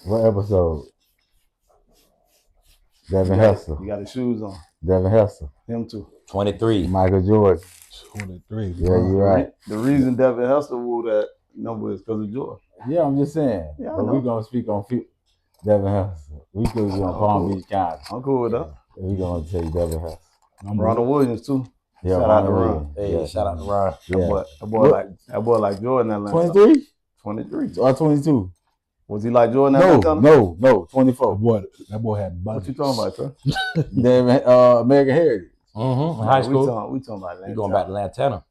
What episode? Devin Hester. You got his shoes on. Devin Hester. Him too. 23. Michael Jordan. 23. Yeah, you're right. The reason Devin Hester wore that number is because of Jordan. Yeah, I'm just saying. Yeah, but we're going to speak on Devin Hester. We could be on Palm Beach County. I'm cool with that. We're going to take Devin Hester. Ronald Williams too. Yeah, shout out to Ron. Hey, yeah. Shout out to Ron. Yeah. That boy like Jordan in Atlanta. 23? 23. Or 22? Was he like Jordan in Atlanta? No, 24. That boy had What budgets. you talking about, sir? Devin, American Heritage. Mm-hmm. High school. We talking about Atlanta. You going back to Lantana.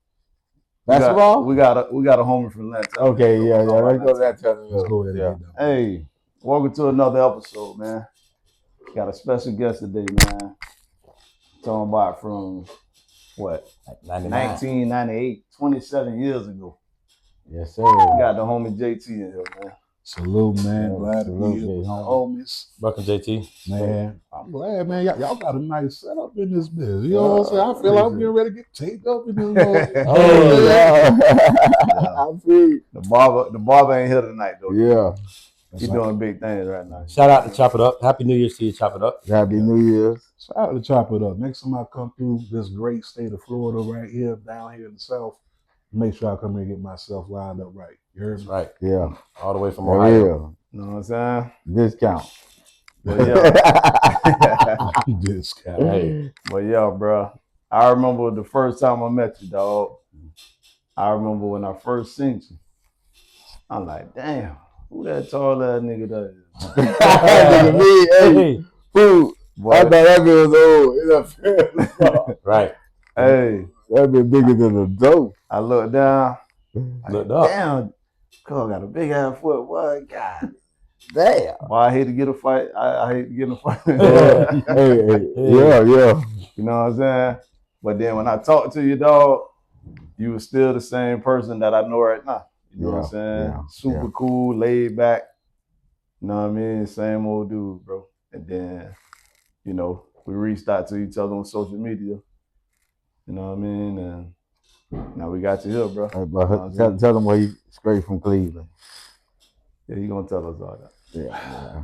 Basketball? We got a homie from Atlanta. Okay, yeah. Let's go to that. Let's go ahead. Yeah. Hey, welcome to another episode, man. Got a special guest today, man. Talking about from what? Like 99. 1998, 27 years ago. Yes, sir. We got the homie JT in here, man. Salute, man. Yeah, glad to salute, be here with big my homie. homies. Welcome, JT. Man, I'm glad, man. Y'all got a nice setup in this business. You know what I'm saying? I feel like I'm getting ready to get taped up in this motherfucker. Oh, yeah. I see. The barber ain't here tonight, though. Yeah. He's doing big things right now. Shout out to Chop It Up. Happy New Year's to you, Chop It Up. Happy New Year's. Shout out to Chop It Up. Next time I come through this great state of Florida right here, down here in the South, make sure I come here and get myself lined up right. You heard me? Right. Yeah. All the way from For Ohio. real. You know what I'm saying? Discount. But yeah, This guy. Hey. bro. I remember the first time I met you, dog. I remember when I first seen you. I'm like, damn, who that tall ass nigga that is? Nigga, me, hey, food. I thought that bitch was old. Right. Hey, That bitch bigger than a dope. I looked down. Looked up. Damn, Cole got a big ass foot. What? God Damn. Why I hate to get a fight. I hate to get in a fight. Hey. Yeah. You know what I'm saying? But then when I talk to you, dog, you were still the same person that I know right now. You know what I'm saying? Yeah, Super cool, laid back. You know what I mean? Same old dude, bro. And then, you know, we reached out to each other on social media. You know what I mean? And now we got you here, bro. Hey, but tell them where you straight from Cleveland. Yeah, you gonna tell us all that.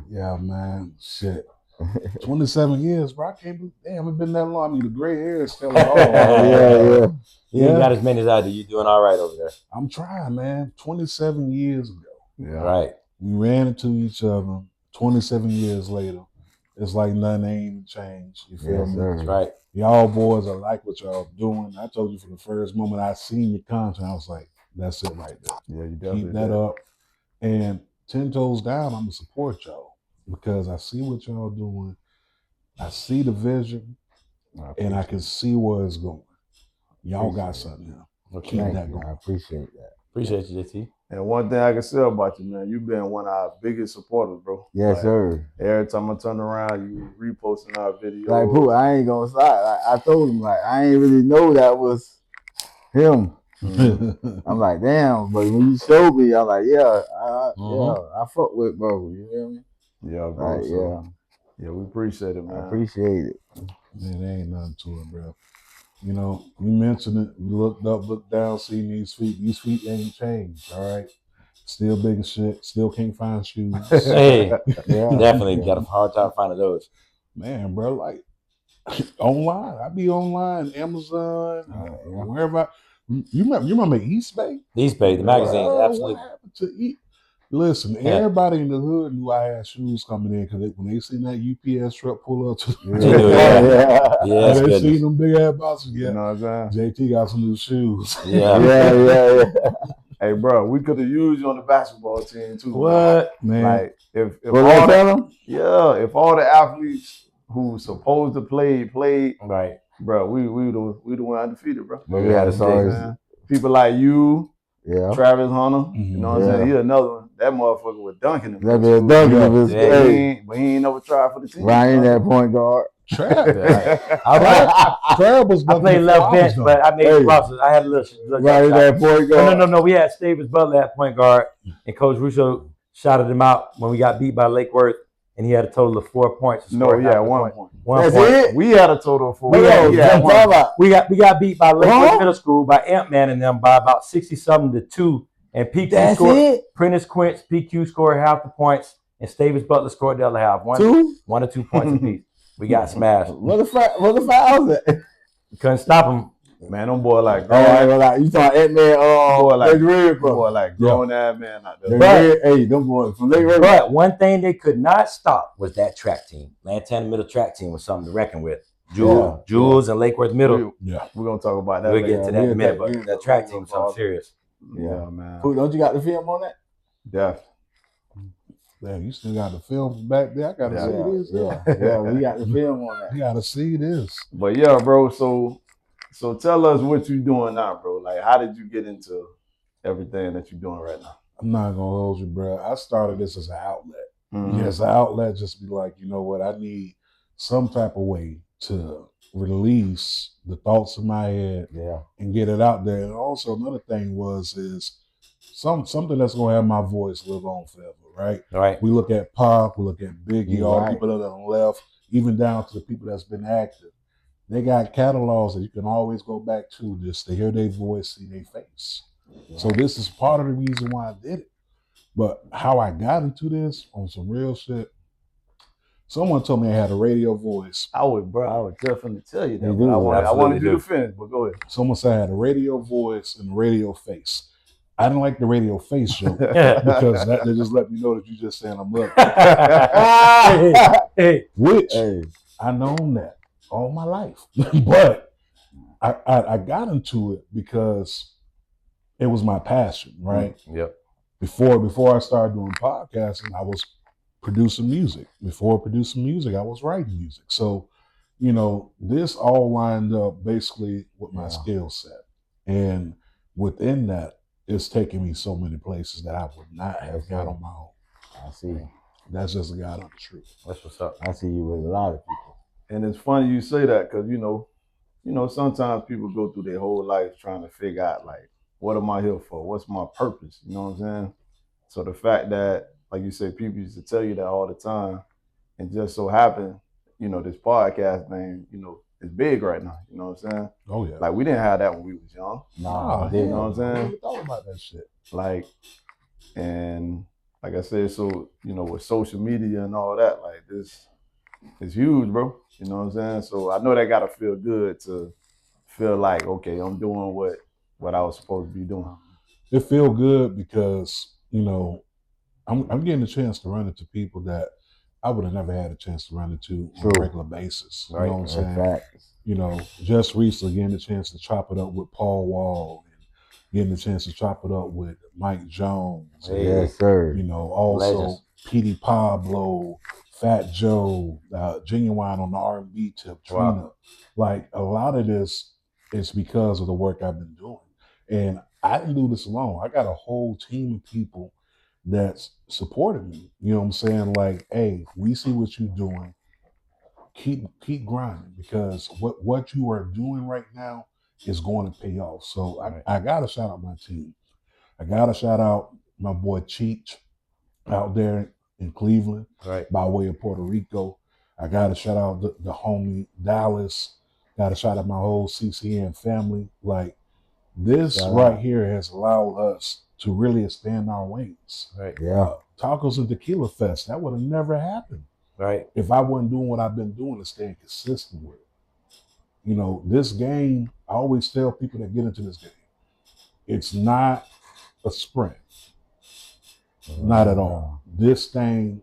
Yeah, man. Shit. 27 years, bro. I can't believe, damn, it's been that long. I mean, the gray hair is still all. Yeah. You ain't got as many as I do. You doing all right over there. I'm trying, man. 27 years ago. Yeah. Right. We ran into each other 27 years later. It's like nothing ain't even changed. You feel Yes, me? sir. That's right. Y'all boys, I like what y'all doing. I told you from the first moment I seen your content, I was like, that's it right there. Yeah, you definitely Keep that did. up. And 10 toes down, I'm gonna support y'all because I see what y'all doing. I see the vision and I can see where it's going. Y'all got something here. Okay. Keep Thank that you. going. I appreciate that. Appreciate you, JT. And one thing I can say about you, man, you've been one of our biggest supporters, bro. Yes, Like, sir. Every time I turn around, you reposting our videos. Like, Pooh, I ain't gonna slide. Like, I told him, like, I ain't really know that was him. I'm like, damn. But when you showed me, I'm like, yeah, I fuck with bro. You feel me? Yeah, bro. Like, So, yeah, we appreciate it, man. I appreciate it. Man, there ain't nothing to it, bro. You know, you mentioned it. You looked up, looked down, seen these feet. These feet ain't changed, all right? Still big as shit. Still can't find shoes. Hey, Yeah. definitely got a hard time finding those. Man, bro, like, online. I be online, Amazon, wherever. You remember East Bay? These Bay, the magazine, What absolutely. happened to East? Listen, everybody in the hood knew I had shoes coming in because when they seen that UPS truck pull up to Yes, they goodness. seen them big ass boxes. You Yeah, know what I'm saying? JT got some new shoes. Yeah. Hey, bro, we could have used you on the basketball team too. What? Man, Like, if What all I tell him? if all the athletes who supposed to play played, Right. bro, we the one undefeated, bro. But we had a You know what I'm sorry. saying? People like you, Yeah. Travis Hunter, you know what I'm saying? Yeah. He another one. That motherfucker was dunking him. That be a dunk of his Yeah, play. But he ain't never tried for the team. Ryan, that point guard. Trav was I played left bench, but I made crosses. I had a little Ryan, that point guard. No. We had Stavis Butler at point guard, and Coach Russo shouted him out when we got beat by Lake Worth, and he had a total of 4 points. No, he had 1 point. 1 That's point. it? We had a total of 4. We got beat by Lake Worth Middle School by Ant-Man and them by about 60-something to 2. And PQ That's scored. it? Prentice Quince, PQ scored half the points, and Stavis Butler scored the other half. One or 2 points apiece. We got smashed. What the fouls at? We couldn't stop them. Man, them boy like Oh, I ain't gonna lie. You talking Ant-Man, boy like Lake Red, boy bro. like grown ass man out there. Hey, them boys from Lake Red. But one thing they could not stop was that track team. Lantana Middle track team was something to reckon with. Jules and Lake Worth Middle. We're gonna talk about that. We'll get to that in a minute, that- but that track team was something serious. Yeah, man. Who, don't you got the film on that? Definitely. Man, you still got the film back there. I gotta see this. Yeah, we got the film on that. You gotta see this. But yeah, bro. So tell us what you doing now, bro. Like, how did you get into everything that you're doing right now? I'm not gonna hold you, bro. I started this as an outlet. Mm-hmm. Yes, an outlet. Just be like, you know what? I need some type of way to release the thoughts in my head, and get it out there. And also another thing is something that's gonna have my voice live on forever, right? Right. We look at Pop, we look at Biggie, all the Right. people that are left, even down to the people that's been active. They got catalogs that you can always go back to just to hear their voice, see their face. So this is part of the reason why I did it. But how I got into this on some real shit, someone told me I had a radio voice. I would definitely tell you that. You But do. I wanted Absolutely you do. to finish, but go ahead. Someone said I had a radio voice and a radio face. I didn't like the radio face joke because that they just let me know that you just saying I'm ugly. Hey. Which I known that all my life. But I got into it because it was my passion, right? Yep. Before I started doing podcasting, I was producing music. Before producing music, I was writing music. So, you know, this all lined up basically with my skill set. And within that, it's taken me so many places that I would not have got on my own. I see. That's just a God on the truth. That's what's up. I see you with a lot of people. And it's funny you say that because you know, sometimes people go through their whole life trying to figure out like, what am I here for? What's my purpose? You know what I'm saying? So the fact that, like you say, people used to tell you that all the time, and just so happen, you know, this podcast thing, you know, is big right now. You know what I'm saying? Oh yeah. Like we didn't have that when we was young. Nah, you know what I'm I saying? never thought about that shit. Like, and like I said, so you know, with social media and all that, like this is huge, bro. You know what I'm saying? So I know that gotta feel good to feel like, okay, I'm doing what I was supposed to be doing. It feel good because, you know, I'm getting a chance to run into people that I would have never had a chance to run into on a regular basis. You know what I'm saying? Facts. You know, just recently getting a chance to chop it up with Paul Wall and getting a chance to chop it up with Mike Jones. Yes, sir. You know, also Legends. Petey Pablo, Fat Joe, Genuine on the R&B tip, Trina. Wow. Like a lot of this is because of the work I've been doing. And I didn't do this alone. I got a whole team of people that's supported me. You know what I'm saying? Like, hey, we see what you're doing. Keep grinding because what you are doing right now is going to pay off. So I gotta shout out my team. I gotta shout out my boy Cheech out there in Cleveland, by way of Puerto Rico. I gotta shout out the homie Dallas. Gotta shout out my whole CCN family. Like this right here has allowed us to really expand our wings. Right. Yeah. Tacos and Tequila Fest, that would have never happened. Right. If I wasn't doing what I've been doing and staying consistent with it. You know, this game, I always tell people that get into this game, it's not a sprint. Not at all. This thing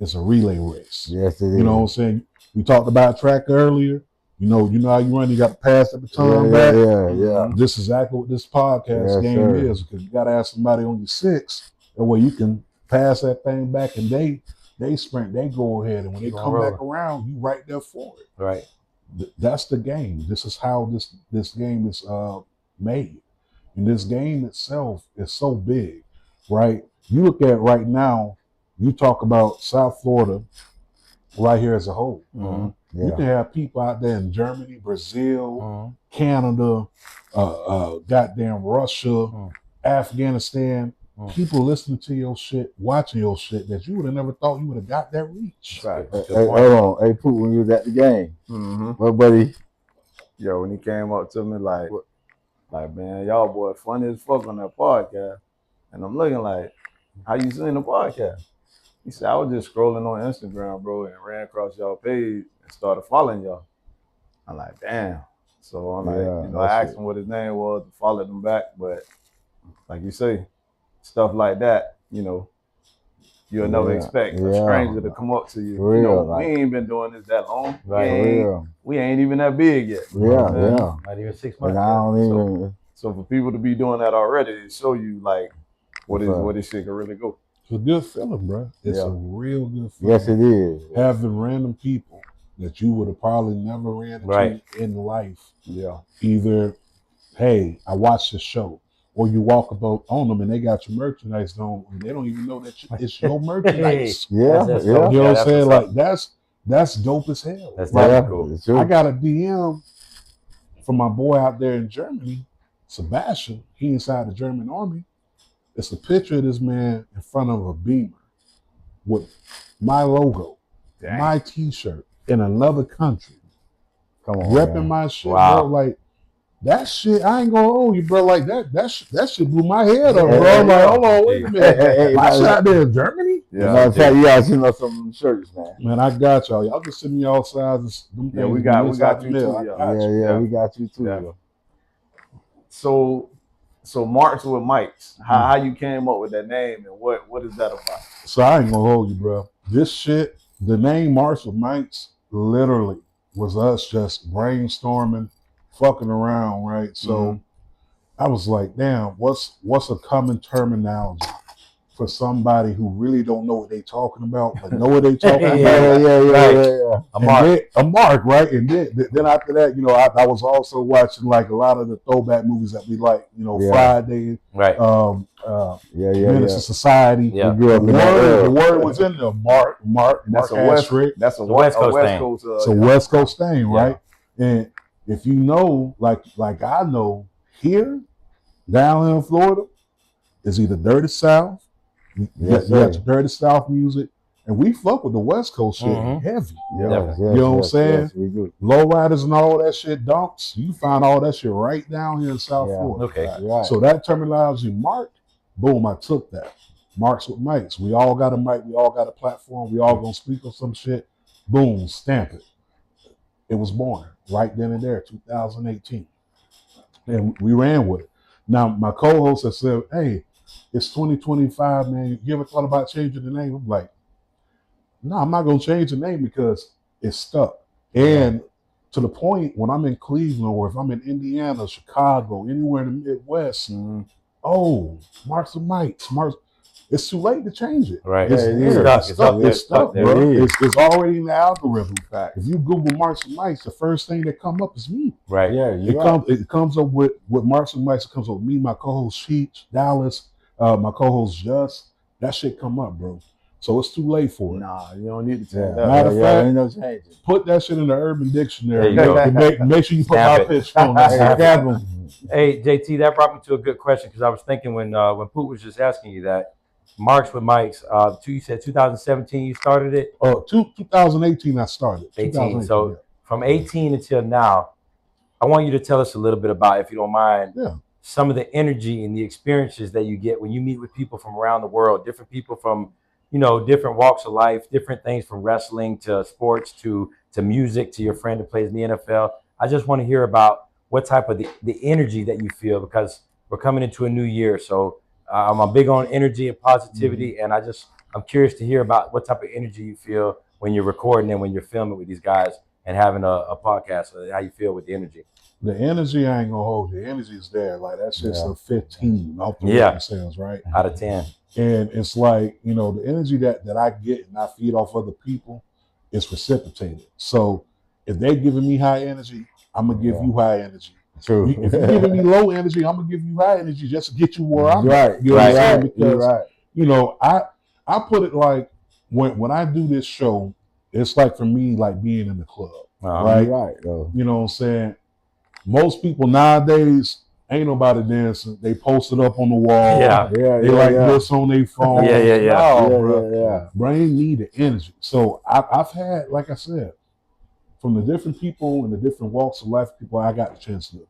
is a relay race. Yes, it is. You know what I'm saying? We talked about track earlier. You know how you run, you got to pass the baton back. Yeah. This is exactly what this podcast game is, because you got to have somebody on your six, that way you can pass that thing back and they sprint, they go ahead, and when they come back around, you right there for it. Right. That's the game. This is how this game is made. And this game itself is so big, right? You look at right now, you talk about South Florida right here as a whole. Mm-hmm. Yeah. You can have people out there in Germany, Brazil, Canada, goddamn Russia, Afghanistan, people listening to your shit, watching your shit that you would have never thought you would have got that reach. Right. Hey, hold on. Hey, Poot, when you was at the game, what buddy? Yo, when he came up to me like, man, y'all boy funny as fuck on that podcast. And I'm looking like, how you seen the podcast? He said, I was just scrolling on Instagram, bro, and ran across y'all page and started following y'all. I'm like, damn. So I'm like, I asked him what his name was, followed him back, but like you say, stuff like that, you'll never expect a stranger to come up to you. We ain't been doing this that long. Right. We ain't even that big yet. Not even 6 months. And I don't even. So for people to be doing that already, it show you like what this shit can really go. It's a good feeling, bro. It's a real good feeling. Yes, it is. Having random people that you would have probably never ran into in life. Yeah. Either, hey, I watched the show, or you walk about on them and they got your merchandise on, and they don't even know that it's your merchandise. Yeah. You know what I'm saying? Like that's dope as hell. That's cool. True. I got a DM from my boy out there in Germany, Sebastian. He inside the German army. It's a picture of this man in front of a Beamer with my logo, my T-shirt in another country. Come on, repping my shit, bro. Like that shit, I ain't gonna hold you, bro. Like that shit blew my head up, bro. I'm like, hold on, wait a minute. My shit out there in Germany? Yeah, you gotta send us some shirts, man. Man, I got y'all. Y'all can send me all sizes. Yeah, we got you too. Yeah, we got you too. Yeah. So Marks with Mikes, how you came up with that name and what is that about? So I ain't gonna hold you, bro. This shit, the name Marks with Mikes, literally was us just brainstorming, fucking around, right? So I was like, damn, what's a common terminology for somebody who really don't know what they talking about, but know what they talking about? Yeah. A mark, right? And then after that, I was also watching like a lot of the throwback movies that we like, Friday, right? Menace to Society. Yeah. The word was in there. Mark. That's a West Coast thing. It's a West Coast thing, right? And if you know, like I know, here down in Florida, it's either Dirty South. You got your Dirty South music, and we fuck with the West Coast shit heavy. You know what I'm saying? Yes, we do. Lowriders and all that shit, dunks. You find all that shit right down here in South Florida. Okay. Right. So that terminology, Mark, boom, I took that. Marks with mics. We all got a mic. We all got a platform. We all gonna speak on some shit. Boom, stamp it. It was born right then and there, 2018, and we ran with it. Now my co-host has said, "Hey, it's 2025, man. You ever thought about changing the name?" I'm like, no, I'm not gonna change the name because it's stuck. And to the point when I'm in Cleveland or if I'm in Indiana, Chicago, anywhere in the Midwest, Marks and Mikes, it's too late to change it. Right. It's stuck, bro. It's already in the algorithm. Right. If you Google Marks and Mikes, the first thing that come up is me. Right. Yeah, It comes up with Marks and Mikes. It comes up with me, my co-host Sheets, Dallas, my co-host Just. That shit come up, bro. So it's too late for it. Nah, you don't need to change that. Matter of fact, ain't no changing. put that shit in the Urban Dictionary. Make sure you put Stamp my it. pitch on that. Hey, JT, that brought me to a good question because I was thinking when Poot was just asking you that, Marks with Mikes, you said 2017 you started it? 2018 I started. 18. So from 18 until now, I want you to tell us a little bit about, if you don't mind, some of the energy and the experiences that you get when you meet with people from around the world, different people from, different walks of life, different things from wrestling to sports to music to your friend who plays in the NFL. I just want to hear about what type of the energy that you feel, because we're coming into a new year. So I'm big on energy and positivity, and I'm curious to hear about what type of energy you feel when you're recording and when you're filming with these guys and having a podcast, how you feel with the energy. The energy, I ain't gonna hold you. The energy is there. Like that shit's a 15 off the record sales, right? Out of 10. And it's like, the energy that I get and I feed off other people is reciprocated. So if they're giving me high energy, I'm gonna give you high energy. True. If you're giving me low energy, I'm gonna give you high energy just to get you where I'm at. Because I put it like when I do this show, it's like for me like being in the club. Right? Though. You know what I'm saying? Most people nowadays ain't nobody dancing. They post it up on the wall. They this on their phone. Brain need the energy. So I've had, like I said, from the different people and the different walks of life, people I got the chance to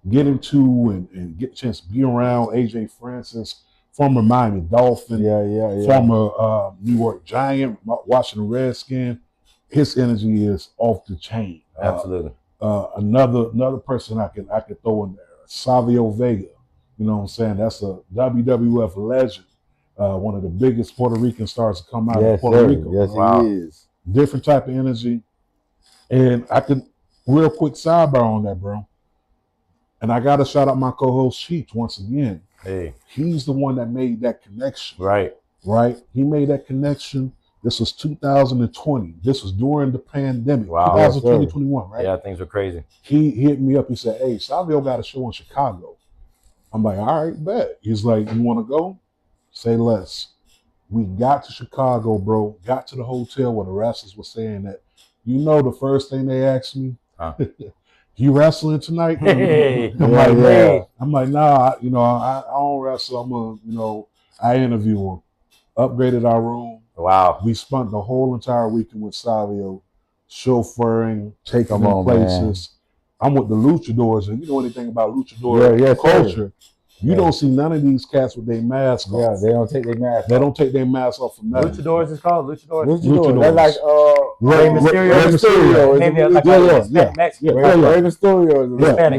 get into and get the chance to be around. AJ Francis former Miami Dolphin, Yeah. former New York Giant, Washington Redskin. His energy is off the chain. Absolutely. Another person I could throw in there, Savio Vega. You know what I'm saying? That's a WWF legend. One of the biggest Puerto Rican stars to come out of Puerto Rico. Yes, Wow. he is. Different type of energy. And I could, real quick sidebar on that, bro. And I got to shout out my co-host Sheets once again. Hey. He's the one that made that connection. Right. He made that connection. This was 2020. This was during the pandemic. Wow. 2020, 21, right? Yeah, things were crazy. He hit me up. He said, hey, Savio got a show in Chicago. I'm like, all right, bet. He's like, you want to go? Say less. We got to Chicago, bro. Got to the hotel where the wrestlers were saying that, you know, the first thing they asked me, you wrestling tonight? Hey. I'm like, nah, I don't wrestle. I'm a, I interview him. Upgraded our room. Wow. We spent the whole entire weekend with Savio, chauffeuring, taking them places. Man. I'm with the luchadors, and you know anything about luchador culture. You don't see none of these cats with their mask off. Yeah, they don't take their mask off. They don't take their mask off from nothing. Luchadors is called? Luchadors? They're like Rey Mysterio. Maybe like Mexican. Rey Mysterio. Yeah,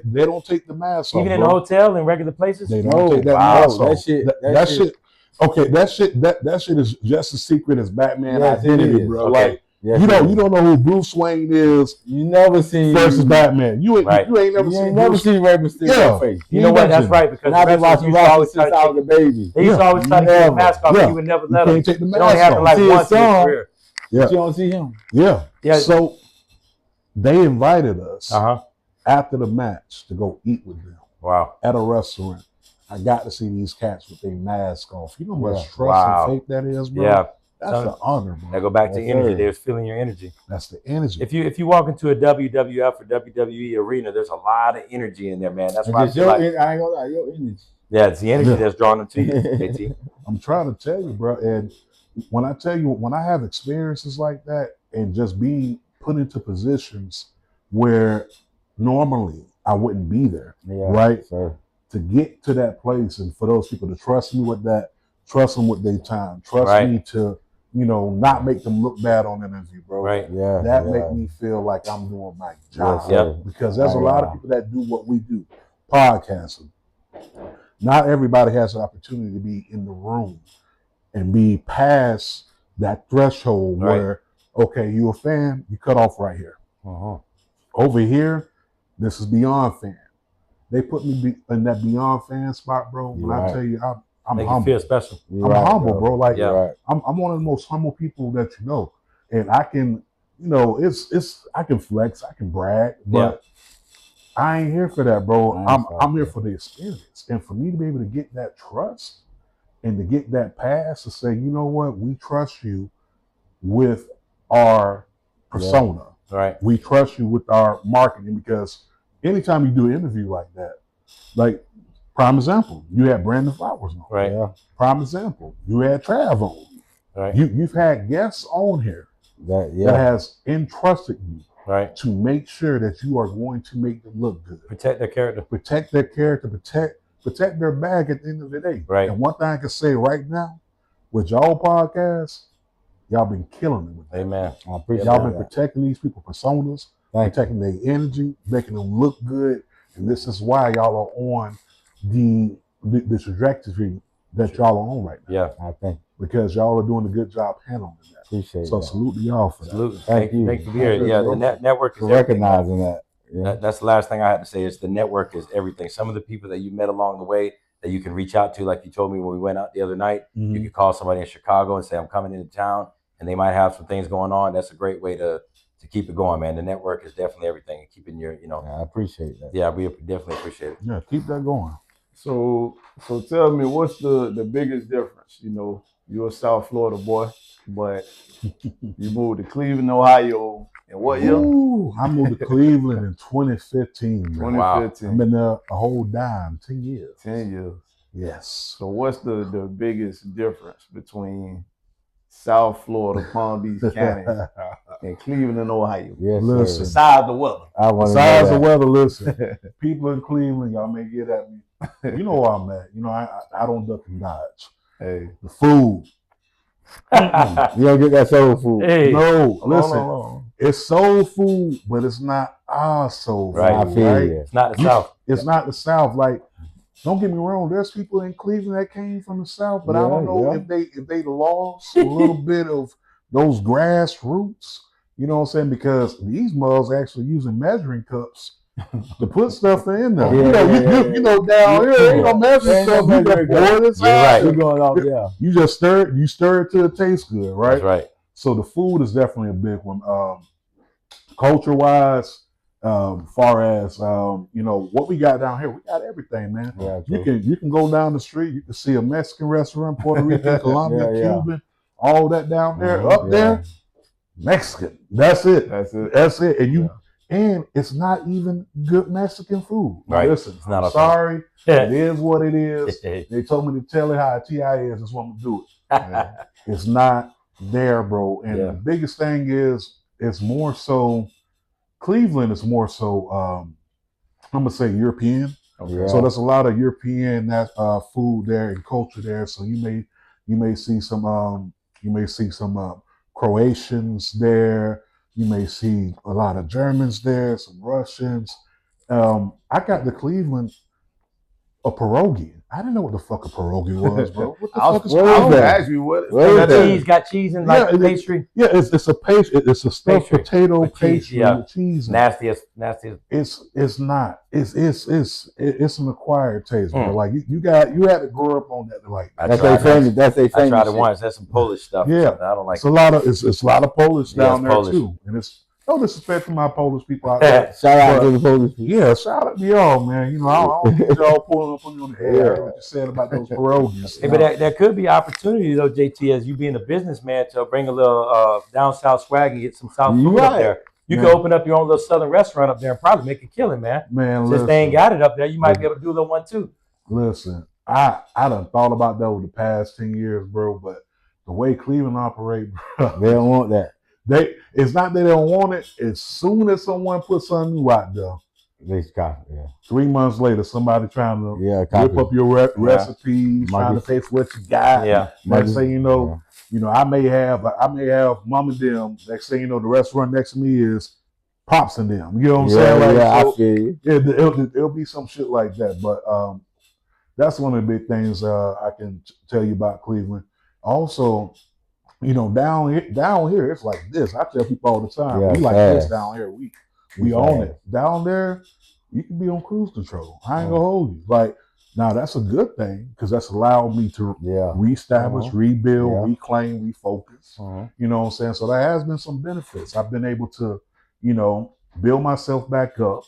they don't take the mask off. Even in the hotel and regular places? They don't take that mask off. That shit. Okay, that shit is just as secret as Batman identity, bro. Okay. Like you don't know who Bruce Wayne is. You never seen versus Batman. You ain't never seen Rey Mysterio face. You know what? That's right, because I've been watching wrestling since I was a baby. They used to always try to take the mask off, and you would never let them. You can't take the mask off. Only happened like once in his career. Yeah. You don't see him. Yeah. So they invited us after the match to go eat with them. Wow. At a restaurant. I got to see these cats with their mask off. You know how much trust and faith that is, bro? Yeah. That's an honor, bro. Now go back to energy. They're feeling your energy. That's the energy. If you walk into a WWF or WWE arena, there's a lot of energy in there, man. That's why I ain't gonna lie, your energy. Yeah, it's the energy that's drawn them to you, JT. I'm trying to tell you, bro. And when I tell you, when I have experiences like that and just being put into positions where normally I wouldn't be there, right? Sir. To get to that place and for those people to trust me with that, trust them with their time, trust me to, not make them look bad on an interview, bro. Right. Yeah. That make me feel like I'm doing my job. Yes, because there's a lot of people that do what we do, podcasting. Not everybody has an opportunity to be in the room and be past that threshold where, okay, you a fan, you cut off right here. Over here, this is beyond fan. They put me in that beyond fan spot, bro. When I tell you, I'm Make humble. You feel special. I'm humble, bro. Like I'm one of the most humble people that you know, and I can, I can flex, I can brag, but I ain't here for that, bro. I'm here for the experience, and for me to be able to get that trust and to get that pass to say, you know what, we trust you with our persona. Right. We trust you with our marketing because anytime you do an interview like that, like prime example, you had Brandon Flowers on. Right. Yeah. Prime example, you had Trav on. Right. You've had guests on here that has entrusted you to make sure that you are going to make them look good. Protect their character. Protect their character. Protect their bag at the end of the day. Right. And one thing I can say right now, with y'all podcasts, y'all been killing it with that. Amen. I appreciate y'all been protecting these people's personas, protecting their energy, making them look good. And this is why y'all are on the trajectory that y'all are on right now. Yeah, I think. Because y'all are doing a good job handling that. Appreciate so that. Salute to y'all for that. Salute. Thank you. Thank you for being here. Yeah, the network is recognizing that. Yeah. That's the last thing I had to say is the network is everything. Some of the people that you met along the way that you can reach out to, like you told me when we went out the other night, you can call somebody in Chicago and say, I'm coming into town, and they might have some things going on. That's a great way to keep it going, man. The network is definitely everything. And keeping your, I appreciate that. Yeah, we definitely appreciate it. Yeah, keep that going. So tell me, what's the biggest difference? You're a South Florida boy, but you moved to Cleveland, Ohio, in what year? I moved to Cleveland in 2015. 2015. Wow. I've been there a whole 10 years. 10 years. Yes. So what's the biggest difference between South Florida, Palm Beach County, in Cleveland, Ohio. Yes, Listen. Besides the weather. I want to Besides the know weather, listen. People in Cleveland, y'all may get at me. You know where I'm at. You know, I don't duck and dodge. Hey. The food. that. You don't get that soul food. Hey. No, Hold listen. on. It's soul food, but it's not our soul Right. I food, feel right? you. It's not the South. It's not the South. Like, don't get me wrong. There's people in Cleveland that came from the South, but I don't know if they lost a little bit of those grassroots. You know what I'm saying? Because these mugs actually using measuring cups to put stuff in there. You know, down here ain't no measuring cup. You just pour it Right. You're going off, yeah. You just stir it till it tastes good, right? That's right. So the food is definitely a big one. Culture wise, far as you know, what we got down here, we got everything, man. Yeah, You can go down the street, you can see a Mexican restaurant, Puerto Rican, Colombian, Cuban, all that down there. Up there, Mexican. That's it. And it's not even good Mexican food. Right. Listen, It's not I'm sorry. Yeah. It is what it is. They told me to tell it how a TI is. That's what I'm gonna do it. It's not there, bro. And the biggest thing is, it's more so. Cleveland is more so. I'm gonna say European. Okay. So there's a lot of European food there and culture there. So you may see some Croatians there. You may see a lot of Germans there, some Russians. I got to Cleveland a pierogi. I didn't know what the fuck a pierogi was, bro. What the fuck is pierogi? Got cheese and like pastry. Yeah, it's a pastry. It's a stuffed potato pastry with cheese. Nastiest. It's not. It's an acquired taste, bro. Like you had to grow up on that. Like that's their famous. I tried it once. That's some Polish stuff. Yeah, I don't like. It's a lot of Polish down there too, and it's no disrespect to my Polish people out there. Shout out to the Polish people. Yeah, shout out to y'all, man. You know, I don't need y'all pulling up on you on the head. I heard what you said about those pierogies. Hey, but there could be opportunity though, JT, as you being a businessman, to bring a little down south swag and get some south food up there. You could open up your own little southern restaurant up there and probably make a killing, man. Since they ain't got it up there, you might be able to do a little one too. Listen, I done thought about that over the past 10 years, bro. But the way Cleveland operate, bro, they don't want that. It's not that they don't want it. As soon as someone puts something new out there, they copy. Yeah. 3 months later, somebody trying to copy. whip up your recipes, trying to pay for what you got. Yeah. Next thing you know, I may have mom and them. Next thing you know, the restaurant next to me is Pops and them. You know what I'm saying? Like, I feel you. It'll be some shit like that. But that's one of the big things I can tell you about Cleveland. Also, down here, it's like this. I tell people all the time, we like this down here. We own it. Down there, you can be on cruise control. I ain't gonna hold you. Like, now that's a good thing because that's allowed me to reestablish, rebuild, reclaim, refocus. You know what I'm saying? So there has been some benefits. I've been able to, build myself back up,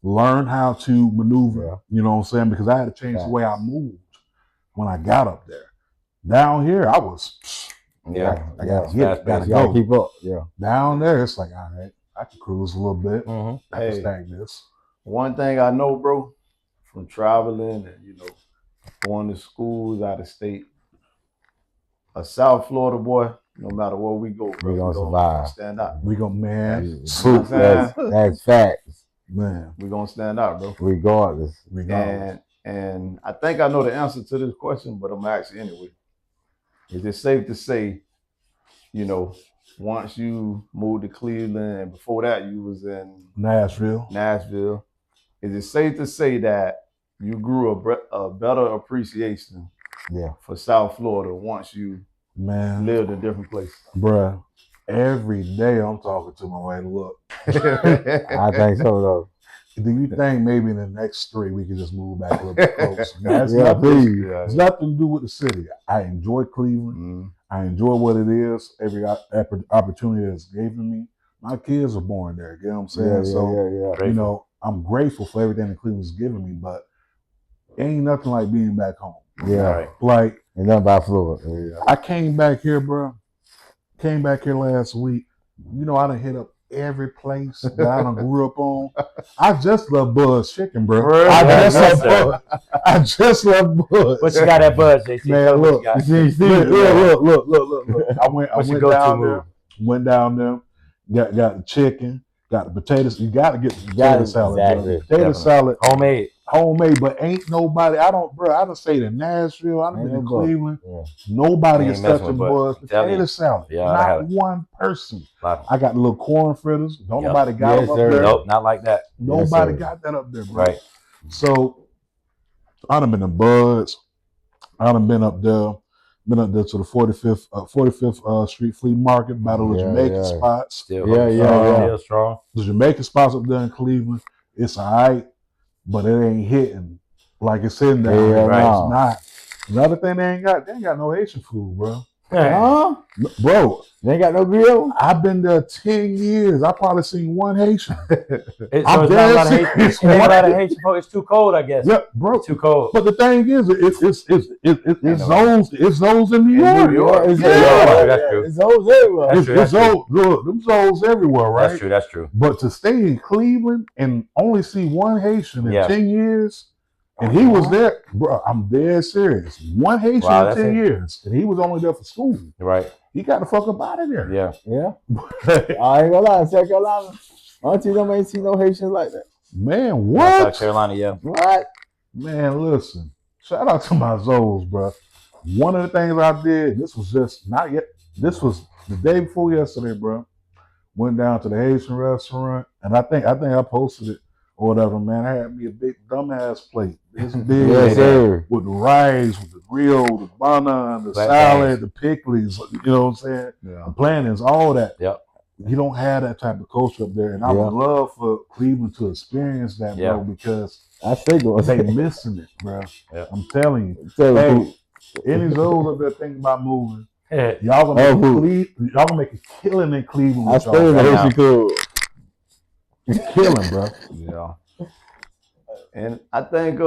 learn how to maneuver. You know what I'm saying? Because I had to change the way I moved when I got up there. Down here, I was. I gotta keep up. Yeah. Down there, it's like, all right, I can cruise a little bit. I can stack this. One thing I know, bro, from traveling and going to schools out of state, a South Florida boy, no matter where we go, bro, we gonna survive. Stand out. We gonna that's facts, man. We gonna stand out, bro. Regardless. And I think I know the answer to this question, but I'm gonna ask you anyway. Is it safe to say, once you moved to Cleveland and before that you was in Nashville, is it safe to say that you grew a better appreciation for South Florida once you lived in different places? Bruh, every day I'm talking to my way to look. I think so, though. Do you think maybe in the next 3 we can just move back a little bit closer? It's nothing to do with the city. I enjoy Cleveland. I enjoy what it is. Every opportunity it's given me. My kids are born there. You know what I'm saying? I'm grateful for everything that Cleveland's given me, but ain't nothing like being back home. Like, and nothing about Florida. I came back here, bro. Came back here last week. I done hit up every place that I done grew up on. I just love Buzz Chicken, bro. I just love Buzz. What you got at Buzz, JT? Man, look. I went down there. got the chicken, got the potatoes. You got to get the potato salad, exactly. bro. Potato salad, homemade, but ain't nobody. I done stayed in Nashville. I done been in Cleveland. Yeah. Nobody is touching Bud's potato salad. Yeah, not one person. I got the little corn fritters. Don't nobody got them up there. Nope, not like that. Nobody got that up there, bro. Right. So I done been to Bud's. I done been up there to the 45th Street Flea Market by the Jamaican spots. Still strong. The Jamaican spots up there in Cleveland, it's all right, but it ain't hitting like it's in there. It's not. Another thing they ain't got no Haitian food, bro. Huh? Bro, they ain't got no grill? I've been there 10 years. I probably seen one Haitian. It's not a lot of Haitian food. It's too cold, I guess. Yeah, bro. It's too cold. But the thing is, it's zones in New York. That's true. It's zones everywhere. It's them zones everywhere, right? That's true. But to stay in Cleveland and only see one Haitian in 10 years, and he was there, bro. I'm dead serious. One Haitian in 10 years, and he was only there for school. Right. He got the fuck up out of there. Yeah. I ain't gonna lie, South Carolina. Auntie them ain't seen no Haitians like that. Man, what? South Carolina, What? Man, listen. Shout out to my Zoes, bro. One of the things I did, this was the day before yesterday, bro. Went down to the Haitian restaurant, and I think I posted it or whatever, man. I had me a big dumbass plate. This big with the rice, with the grill, the banana, the salad, the pickles, you know what I'm saying? Yeah. The plantings, all that. Yep. You don't have that type of culture up there. And I would love for Cleveland to experience that, bro, because they missing it, bro. Yeah. I'm telling you. Hey, any Zoes up there thinking about moving, y'all gonna make a killing in Cleveland. I stay in the Haitian club. Killing, bro. Yeah. And I think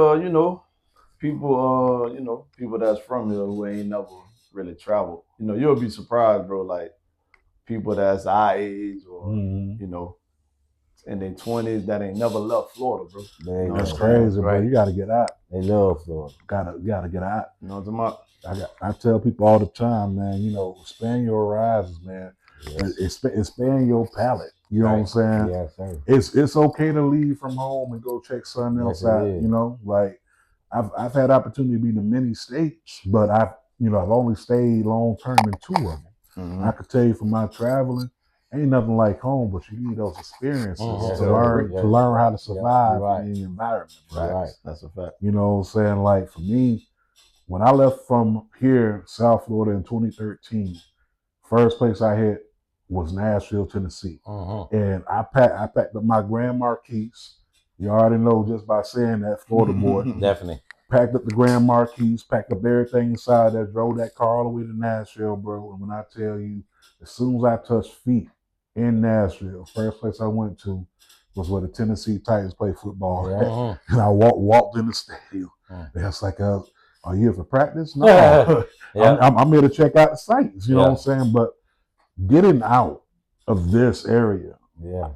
people that's from here who ain't never really traveled, you'll be surprised, bro. Like people that's our age or in their 20s that ain't never left Florida, bro. Man, that's crazy, bro. You gotta get out. They love Florida. Gotta get out. You know what I'm talking about? I tell people all the time, man, expand your horizons, man. Yes. Expand your palate. You know what I'm saying? Yes, sir. It's okay to leave from home and go check something else out. Like I've had opportunity to be in many states, but I've only stayed long term in 2 of them. Mm-hmm. I could tell you from my traveling, ain't nothing like home, but you need those experiences to learn how to survive in the environment. Right. That's a fact. You know what I'm saying? Like for me, when I left from here, South Florida in 2013, first place I hit was Nashville, Tennessee. And I packed up my Grand Marquis. You already know just by saying that, Florida boy. Definitely. Packed up the Grand Marquis, packed up everything inside that, drove that car all the way to Nashville, bro. And when I tell you, as soon as I touched feet in Nashville, first place I went to was where the Tennessee Titans play football. And I walked in the stadium. And it's like, are you here for practice? No. I'm here to check out the sights, you know what I'm saying? But getting out of this area,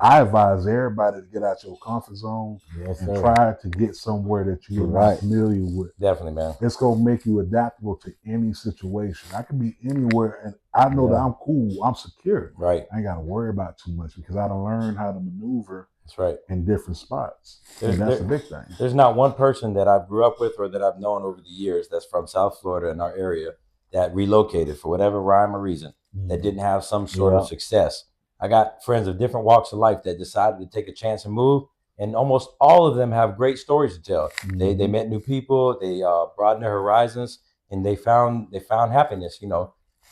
I advise everybody to get out your comfort zone and try to get somewhere that you're not familiar with. Definitely, man. It's going to make you adaptable to any situation. I can be anywhere, and I know that I'm cool, I'm secure. Right. I ain't got to worry about too much because I done learned how to maneuver in different spots. And that's a big thing. There's not one person that I grew up with or that I've known over the years that's from South Florida in our area that relocated for whatever rhyme or reason that didn't have some sort of success. I got friends of different walks of life that decided to take a chance and move, and almost all of them have great stories to tell. They met new people, they broadened their horizons, and they found happiness,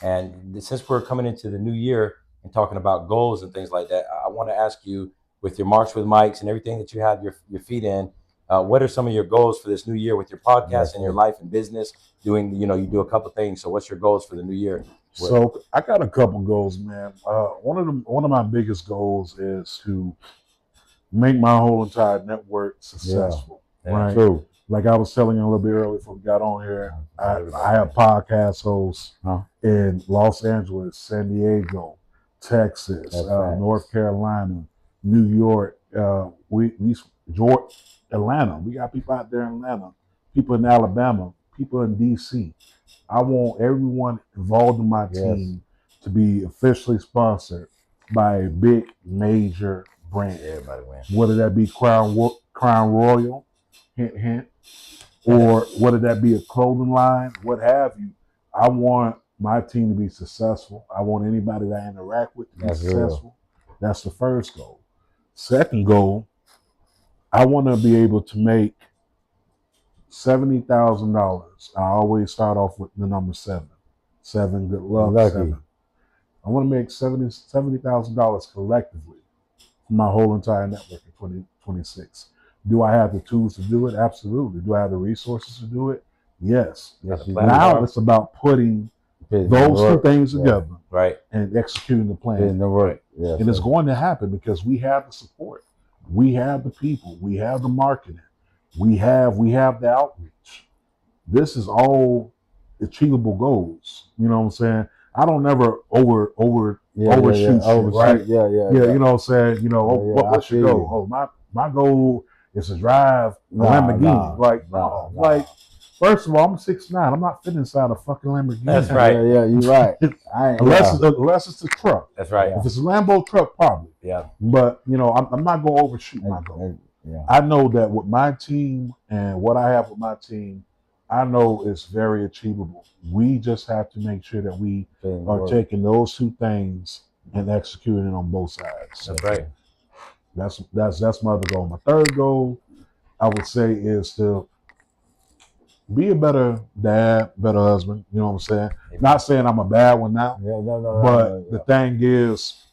And since we're coming into the new year and talking about goals and things like that, I want to ask you, with your March with Mikes and everything that you have your feet in, what are some of your goals for this new year with your podcast and your life and business? Doing, you do a couple things. So what's your goals for the new year? So I got a couple goals, man. One of my biggest goals is to make my whole entire network successful. Right. True. Like I was telling you a little bit earlier before we got on here, I have podcast hosts in Los Angeles, San Diego, Texas, North Carolina, New York, Atlanta. We got people out there in Atlanta, people in Alabama, people in DC. I want everyone involved in my team to be officially sponsored by a big major brand. Everybody wins. Whether that be Crown Royal, hint hint, or whether that be a clothing line, what have you. I want my team to be successful. I want anybody that I interact with to be successful. That's the first goal. Second goal, I want to be able to make $70,000. I always start off with the number 7. 7, good luck. Lucky. 7. I want to make $70,000 collectively for my whole entire network in 2026. Do I have the tools to do it? Absolutely. Do I have the resources to do it? Yes. Now it's about putting those two things together, right, and executing the plan. Right. And it's going to happen because we have the support, we have the people, we have the marketing, we have the outreach. This is all achievable goals. You know what I'm saying? I don't never overshoot shit, right? Yeah. You know what I'm saying? You know, what's your goal? Oh, my goal is to drive a Lamborghini. Like, first of all, I'm 6'9". I'm not fitting inside a fucking Lamborghini. That's right. Yeah, you're right. Unless it's a truck. That's right. If it's a Lambo truck, probably. Yeah. But you know, I'm not gonna overshoot my goal. Yeah. I know that with my team and what I have with my team, I know it's very achievable. We just have to make sure that we are taking those two things and executing on both sides. That's right. That's my other goal. My third goal, I would say, is to be a better dad, better husband. You know what I'm saying? Not saying I'm a bad one now. But the thing is,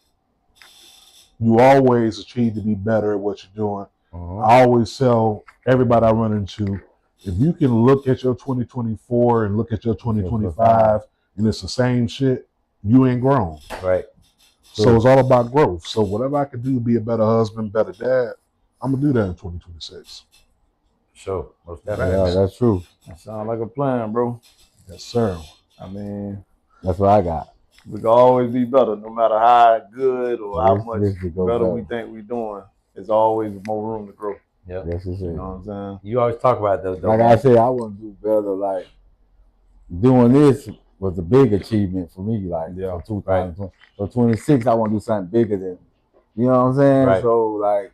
you always achieve to be better at what you're doing. I always tell everybody I run into, if you can look at your 2024 and look at your 2025 and it's the same shit, you ain't grown. Right. So it's all about growth. So whatever I can do to be a better husband, better dad, I'm gonna do that in 2026. Sure. Most definitely. Yeah, that's true. That sounds like a plan, bro. Yes, sir. I mean, that's what I got. We can always be better, no matter how good or how much better we think we're doing. There's always more room to grow. Yeah. Yes, it's You know what I'm saying? You always talk about those. Like I said, I want to do better. Like doing this was a big achievement for me. Like for 2020. So 26, I want to do something bigger than. You know what I'm saying? Right. So like,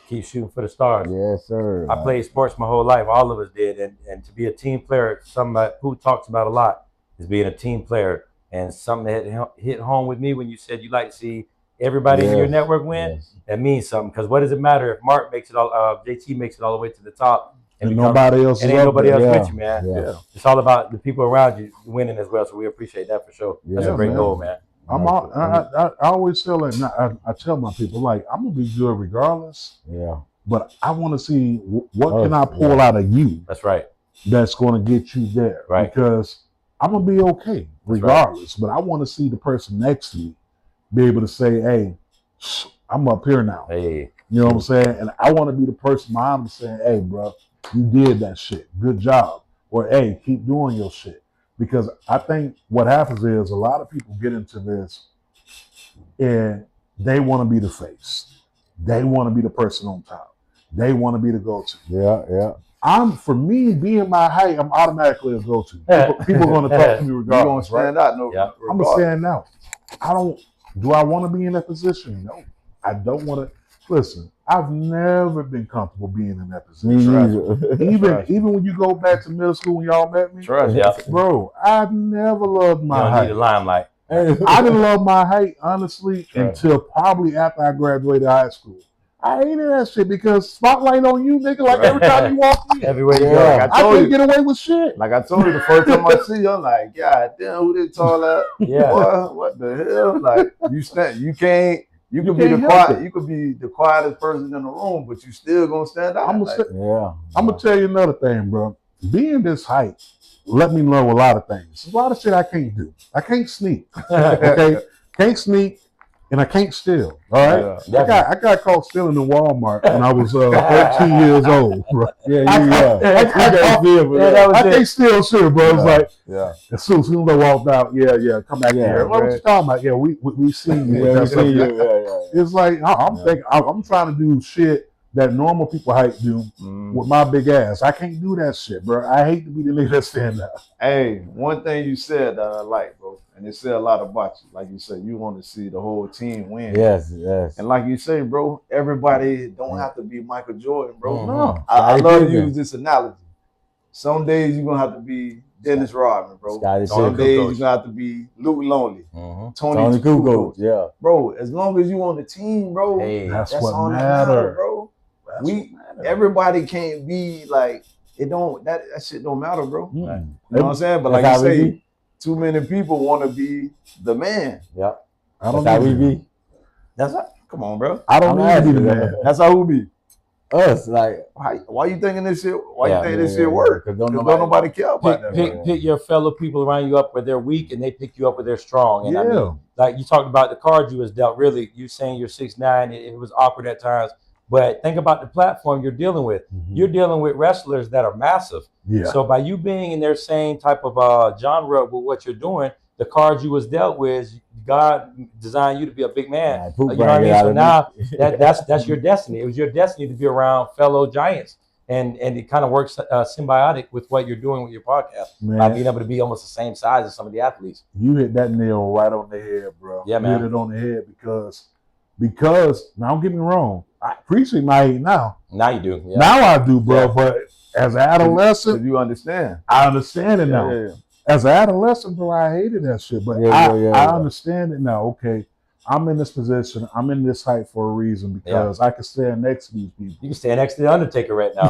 keep shooting for the stars. Yes, sir. I played sports my whole life. All of us did, and to be a team player, somebody who talks about a lot is being a team player. And something that hit home with me when you said you like to see everybody in your network win. Yes. That means something, because what does it matter if Mark makes it all, JT makes it all the way to the top, and nobody else with you, man. Yeah. It's all about the people around you winning as well. So we appreciate that for sure. That's a great goal, man. I always tell I tell my people, like, I'm gonna be good regardless. Yeah. But I want to see what can I pull out of you. That's right. That's going to get you there. Right. Because I'm gonna be okay regardless, but I want to see the person next to me be able to say, "Hey, I'm up here now." Hey, you know what I'm saying? And I want to be the person behind them saying, "Hey, bro, you did that shit. Good job." Or, "Hey, keep doing your shit." Because I think what happens is a lot of people get into this and they want to be the face. They want to be the person on top. They want to be the go-to. Yeah. For me, being my height, I'm automatically a go-to. People are going to talk to me regardless. You're going to stand out, no? Yeah. I'm going to stand out. Do I want to be in that position? No. I don't want to. Listen, I've never been comfortable being in that position. Even when you go back to middle school when y'all met me, bro, I've never loved my height. You don't need the limelight. I didn't love my height, honestly, until probably after I graduated high school. I hated that shit because spotlight on you, nigga. Like every time you walk in, everywhere you go. Like I couldn't get away with shit. Like I told you, the first time I see you, I'm like, God damn, who this tall at? Yeah. Boy, what the hell? Like you can't. You could be the quiet. You could be the quietest person in the room, but you still gonna stand out. I'm gonna tell you another thing, bro. Being this height, let me know a lot of things. A lot of shit I can't do. I can't sneak. Okay, can't sneak. And I can't steal, all right? Yeah, I got caught stealing in Walmart when I was 13 years old, bro. I can't steal shit, bro. It's like, as soon as I walked out, come back here. What you talking about? Yeah, we see you. We see you. It's like, I'm trying to do shit that normal people hype do with my big ass. I can't do that shit, bro. I hate to be the nigga that stand up. Hey, one thing you said that I like, bro, and it said a lot about you. Like you said, you want to see the whole team win. Yes. And like you say, bro, everybody don't have to be Michael Jordan, bro. No. I love to use this analogy. Some days you're gonna have to be Dennis Rodman, bro. Some days you're gonna have to be Luke Longley, Tony Kukoc. Yeah, bro. As long as you on the team, bro, that's what all matters, that matter, bro. Everybody can't be like it. Don't that shit don't matter, bro. You know what I'm saying? But like you say, too many people want to be the man. Yeah, that's how we be. That's how, come on, bro. I don't need to be the man. That's how we be. Us, like, why you thinking this shit? Why you think this shit work? Because don't nobody care about that. Pick your fellow people around you up where they're weak, and they pick you up where they're strong. And I mean, like you talked about the cards you was dealt. Really, you saying you're 6'9", it was awkward at times. But think about the platform you're dealing with. You're dealing with wrestlers that are massive. Yeah. So by you being in their same type of genre with what you're doing, the cards you was dealt with, God designed you to be a big man. You know what I mean? So now that's your destiny. It was your destiny to be around fellow giants. And it kind of works symbiotic with what you're doing with your podcast by being able to be almost the same size as some of the athletes. You hit that nail right on the head, bro. Yeah, man. You hit it on the head because now don't get me wrong, I appreciate my age now. Now you do. Yeah. Now I do, bro. Yeah. But as an adolescent, you understand. I understand it now. Yeah. As an adolescent, bro, I hated that shit. But I understand it now. Okay, I'm in this position. I'm in this height for a reason because I can stand next to these people. You can stand next to the Undertaker right now.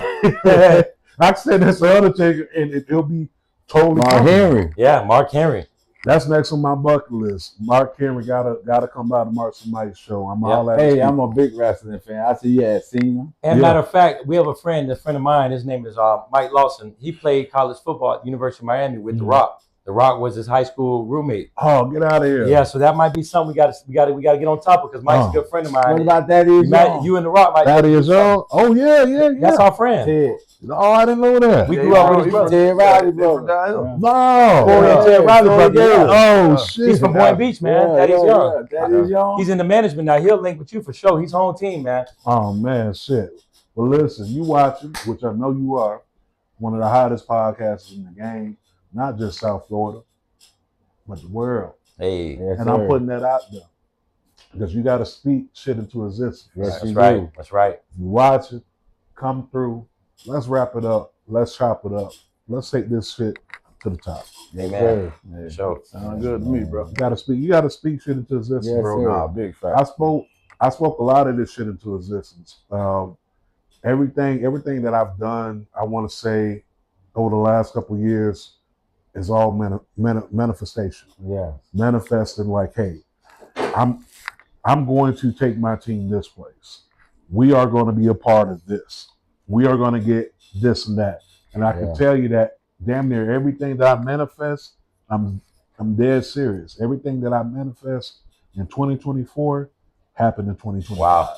I can stand next to the Undertaker, and it'll be totally Mark Henry. Yeah, Mark Henry. That's next on my bucket list. Mark Henry gotta come by the Mark Somebody show. I'm all at Hey, I'm a big wrestling fan. I see you had seen him. And matter of fact, we have a friend of mine. His name is Mike Lawson. He played college football at the University of Miami with The Rock. The Rock was his high school roommate. Oh, get out of here! Yeah, so that might be something we got to get on top of because Mike's a good friend of mine. What about that? You and The Rock might. That is all. Oh yeah. That's our friend. Ted. Oh, I didn't know that. We grew up with his brother. Ted Riley, brother. No. Ted Riley, brother. Oh shit. He's from Boynton Beach, man. Daddy's young. Daddy's young. He's in the management now. He'll link with you for sure. He's home team, man. Oh man, shit. Well, listen, you watching, which I know you are, one of the hottest podcasts in the game, not just South Florida, but the world. Hey, and I'm putting that out there because you got to speak shit into existence. Yes, that's right. That's right. You watch it, come through. Let's wrap it up. Let's chop it up. Let's take this shit to the top. Amen. Yeah, sure. Sounds good to me, bro. You gotta speak shit into existence, bro. Nah, big fact. I spoke a lot of this shit into existence. Everything that I've done, I want to say, over the last couple of years, is all manifestation. Yeah, manifesting like, hey, I'm going to take my team this place. We are going to be a part of this. We are going to get this and that. And I can tell you that damn near everything that I manifest, I'm dead serious. Everything that I manifest in 2024 happened in 2025. Wow.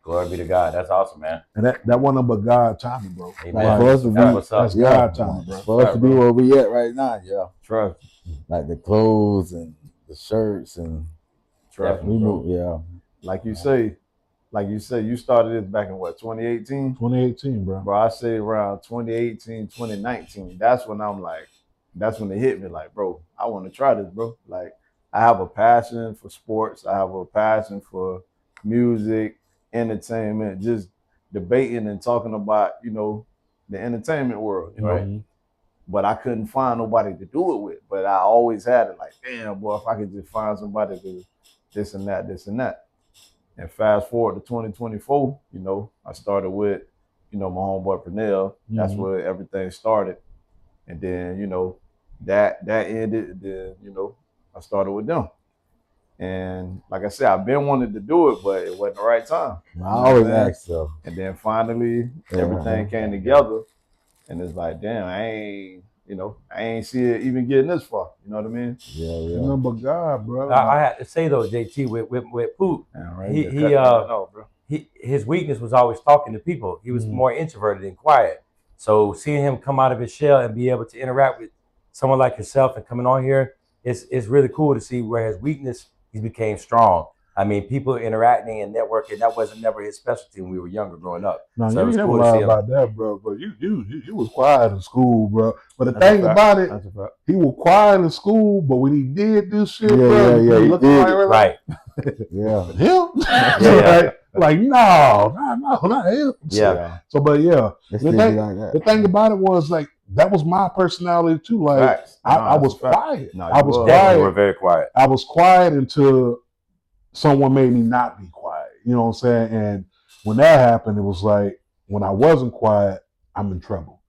Glory be to God. That's awesome, man. And that wasn't but God timing, bro. Amen. Like for us to be, that's God timing, bro. For us to be where we at right now, Trust. Like the clothes and the shirts and trust. Like you say, you started this back in what, 2018? 2018, bro. Bro, I say around 2018, 2019. That's when it hit me like, bro, I want to try this, bro. Like, I have a passion for sports. I have a passion for music, entertainment, just debating and talking about, the entertainment world, Right. But I couldn't find nobody to do it with. But I always had it like, damn, boy, if I could just find somebody to this and that. And fast forward to 2024, I started with, my homeboy Pernell. That's where everything started. And then, that ended, then, I started with them. And like I said, I've been wanting to do it, but it wasn't the right time. I always ask so. And then finally, everything came together. And it's like, damn, I ain't see it even getting this far. You know what I mean? Yeah. Remember God, bro. I had to say though, JT, with Poop, his weakness was always talking to people. He was more introverted and quiet. So seeing him come out of his shell and be able to interact with someone like yourself and coming on here, it's really cool to see where his weakness, he became strong. I mean, people interacting and networking, that wasn't never his specialty when we were younger growing up. No, So you it was ain't never cool to lie see him. about that, bro. But you was quiet in school, bro. But the That's a thing fact. about it, That's a fact. he was quiet in school, but when he did this shit, Yeah, bro, yeah, he looking did like, Right. Yeah. him? Yeah. Right? Like, no, not him. Yeah. So, but yeah, It the still be thing, like that. the thing about it was like that was my personality too. Like Facts. I was that's a fact. quiet. No, I you was was. Definitely were quiet. very quiet. I was quiet until someone made me not be quiet. You know what I'm saying? And when that happened, it was like when I wasn't quiet, I'm in trouble.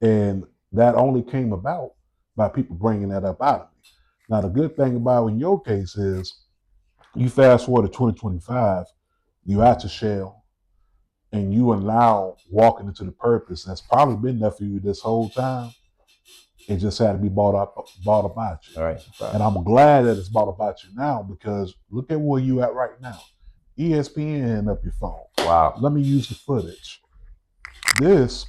And that only came about by people bringing that up out of me. Now, the good thing about in your case is you fast forward to 2025, you out your shell, and you are now walking into the purpose that's probably been there for you this whole time. It just had to be bought about you. All right. And I'm glad that it's bought about you now because look at where you at right now. ESPN up your phone. Wow. Let me use the footage. This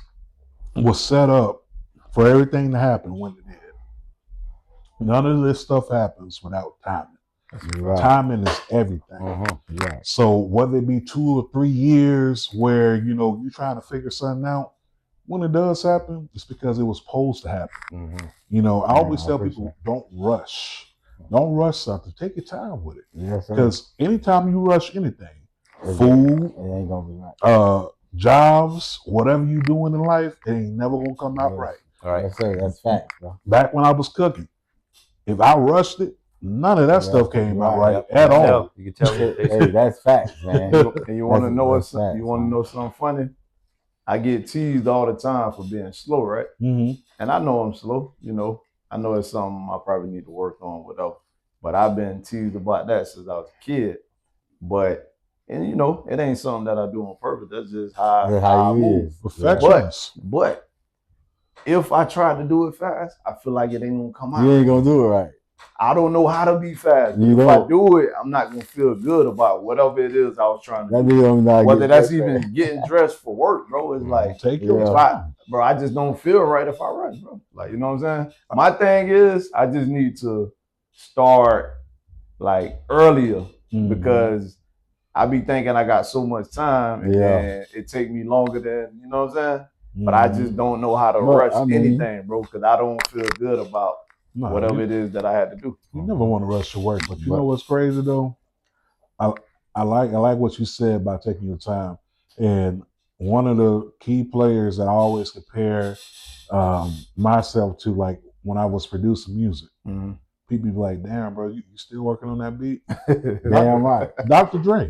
was set up for everything to happen when it did. None of this stuff happens without timing. Right. Timing is everything. Mm-hmm. Yeah. So whether it be 2 or 3 years where you're trying to figure something out, when it does happen, it's because it was supposed to happen. Mm-hmm. I always I tell appreciate people, don't rush. Don't rush something. Take your time with it. Yes, sir. Because anytime you rush anything, It food, ain't gonna be right. jobs, whatever you doing in life, it ain't never gonna come out Yes. right. All right. Yes, sir. That's facts, bro. Back when I was cooking, if I rushed it, none of that Yeah, stuff came out right. right at all. You can tell me. Hey, that's facts, man. And you want to know That's facts, you want to man. know something funny? I get teased all the time for being slow, right? Mm-hmm. And I know I'm slow. I know it's something I probably need to work on, whatever. But I've been teased about that since I was a kid. And it ain't something that I do on purpose. That's just how I you move. is. Perfectionist. But if I try to do it fast, I feel like it ain't gonna come out. You ain't gonna do it right. I don't know how to be fast. You If I don't. do it, I'm not gonna feel good about whatever it is I was trying to That do. nigga don't know how to Whether get that's dressed, even man. getting dressed for work, bro. It's like, Take your Yeah. time. I just don't feel right if I rush, bro. Like, you know what I'm saying? My thing is, I just need to start like earlier because I be thinking I got so much time and then it take me longer than, you know what I'm saying? But I just don't know how to rush anything, bro, because I don't feel good about whatever it is that I had to do. You never want to rush your work, but you know what's crazy though? I like what you said about taking your time. And one of the key players that I always compare myself to, like when I was producing music, people be like, "Damn, bro, you still working on that beat?" Damn right. Dr. Dre.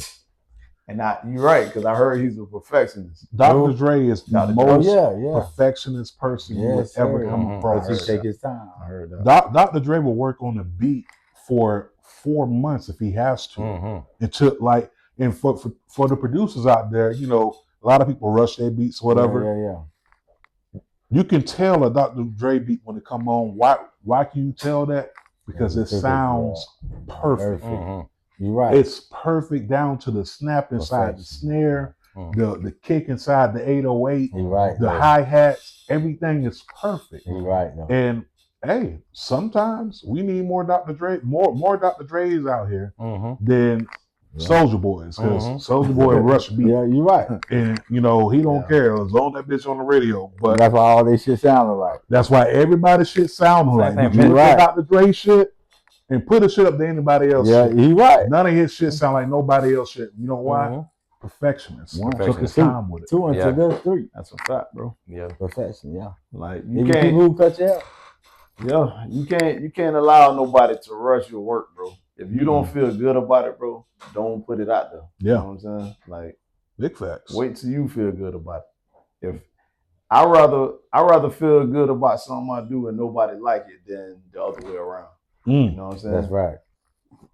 And you're right, because I heard he's a perfectionist. Dr. Dre is the most perfectionist person you would ever come across. He take his time. I heard that. Dr. Dre will work on a beat for 4 months if he has to. It took and for the producers out there, a lot of people rush their beats, whatever. You can tell a Dr. Dre beat when it come on. Why can you tell that? Because it sounds perfect. You're right. It's perfect down to the snap inside the snare, the kick inside the 808, the hi-hats, everything is perfect. You're right. And hey, sometimes we need more Dr. Dre, more Dr. Dre's out here than Soulja Boys, because Soulja Boy rush beat. Yeah, you're right. And he don't care as long as that bitch on the radio. But that's why all this shit sounded like. That's why everybody's shit sounded like. Did you look at Dr. Dre shit and put a shit up to anybody else? Yeah, shit? he right. None of his shit sound like nobody else shit. You know why? Perfectionist. Took his time with it. 2 until there's 3. That's a fact, bro. Yeah. Perfection, yeah. Like you can't people who cut you out. Yeah, you can't allow nobody to rush your work, bro. If you don't feel good about it, bro, don't put it out there. Yeah. You know what I'm saying? Like, big facts. Wait till you feel good about it. If I rather feel good about something I do and nobody like it than the other way around. You know what I'm saying? That's right.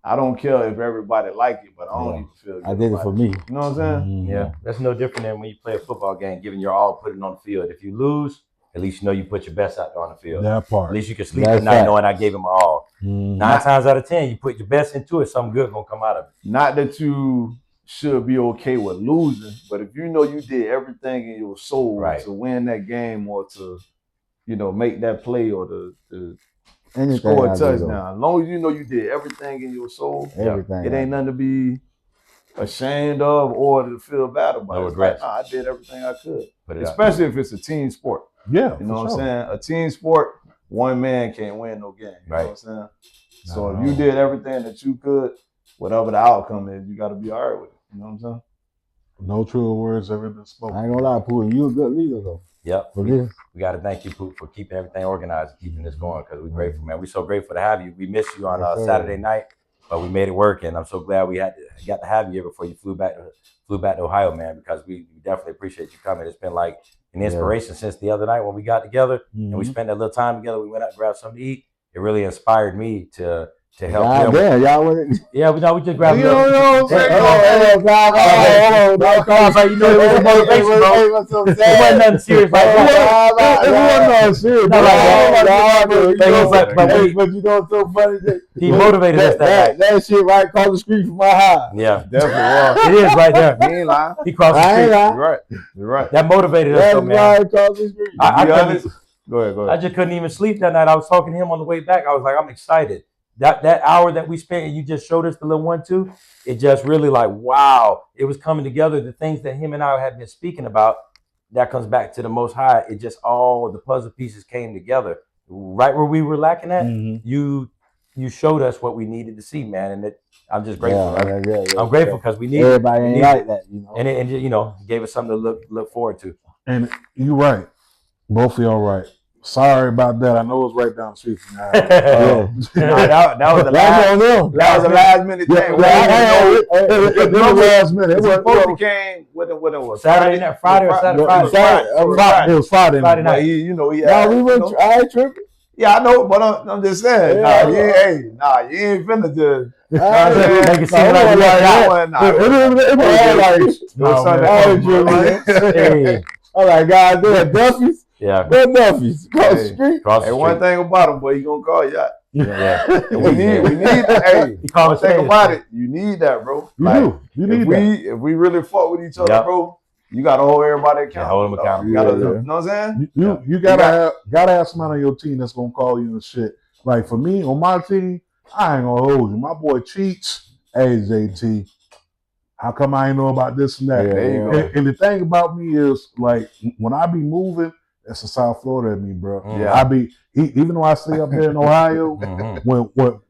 I don't care if everybody like it, but I don't even feel good. I did it for me. You know what I'm saying? Yeah. That's no different than when you play a football game, giving your all, putting it on the field. If you lose, at least you put your best out there on the field. That part. At least you can sleep at night knowing I gave him my all. 9 times out of 10, you put your best into it, something good gonna come out of it. Not that you should be okay with losing, but if you know you did everything in your soul to win that game or to, make that play or to score a touchdown. As long as you know you did everything in your soul, everything. It ain't nothing to be ashamed of or to feel bad about. No regrets. Like, I did everything I could. Especially if it's a team sport. Yeah. You know what I'm saying? A team sport, one man can't win no game. You know what I'm saying? So if you did everything that you could, whatever the outcome is, you got to be all right with it. You know what I'm saying? No truer words ever been spoken. I ain't gonna lie, Pooh, you a good leader though. Yep. We got to thank you, Poop, for keeping everything organized and keeping this going because we're grateful, man. We're so grateful to have you. We missed you on Saturday night, but we made it work, and I'm so glad we got to have you here before you flew back to Ohio, man, because we definitely appreciate you coming. It's been like an inspiration since the other night when we got together and we spent that little time together. We went out and grabbed something to eat. It really inspired me to help him. Y'all wouldn't. Yeah, we just grabbed. You know what I'm saying? You know it was a motivation, bro. It wasn't nothing serious. It wasn't nothing serious. But you know what's so funny? He motivated us that night. That shit right across the street from my house. Yeah, definitely. It is right there. He ain't lying. He crossed the street. You're right. That motivated us, though, man. Right across the street. Go ahead. I just couldn't even sleep that night. I was talking to him on the way back. I was like, I'm excited. That hour that we spent and you just showed us the little 1-2, it just really like, wow, it was coming together. The things that him and I had been speaking about, that comes back to the Most High. It just all the puzzle pieces came together. Right where we were lacking at, you showed us what we needed to see, man. And I'm just grateful. I'm grateful because we need everybody ain't like that, you know. And you know, gave us something to look forward to. And you're right. Both of y'all right. Sorry about that. I know it was right down the street from now. That was the last minute thing. It was last minute. It was Saturday night, Friday or Saturday. It was Friday night. We went. I ain't tripping. Yeah, I know, but I'm just saying. You ain't finna just. Make it seem like all right, guys, they're Duffy's. Yeah. They're Duffy's. Cross the street. Hey, one thing about him, boy, he gonna call you out. Yeah. we need hey, one thing about it, you need that, bro. You need that. If we really fought with each other, bro, you gotta hold everybody accountable. Hold them accountable. You know what I'm saying? You gotta have somebody on your team that's gonna call you and shit. Like for me, on my team, I ain't gonna hold you. My boy cheats. Hey, JT. How come I ain't know about this and that? And the thing about me is, like, when I be moving, that's the South Florida in me, bro. Yeah. I be even though I stay up there in Ohio,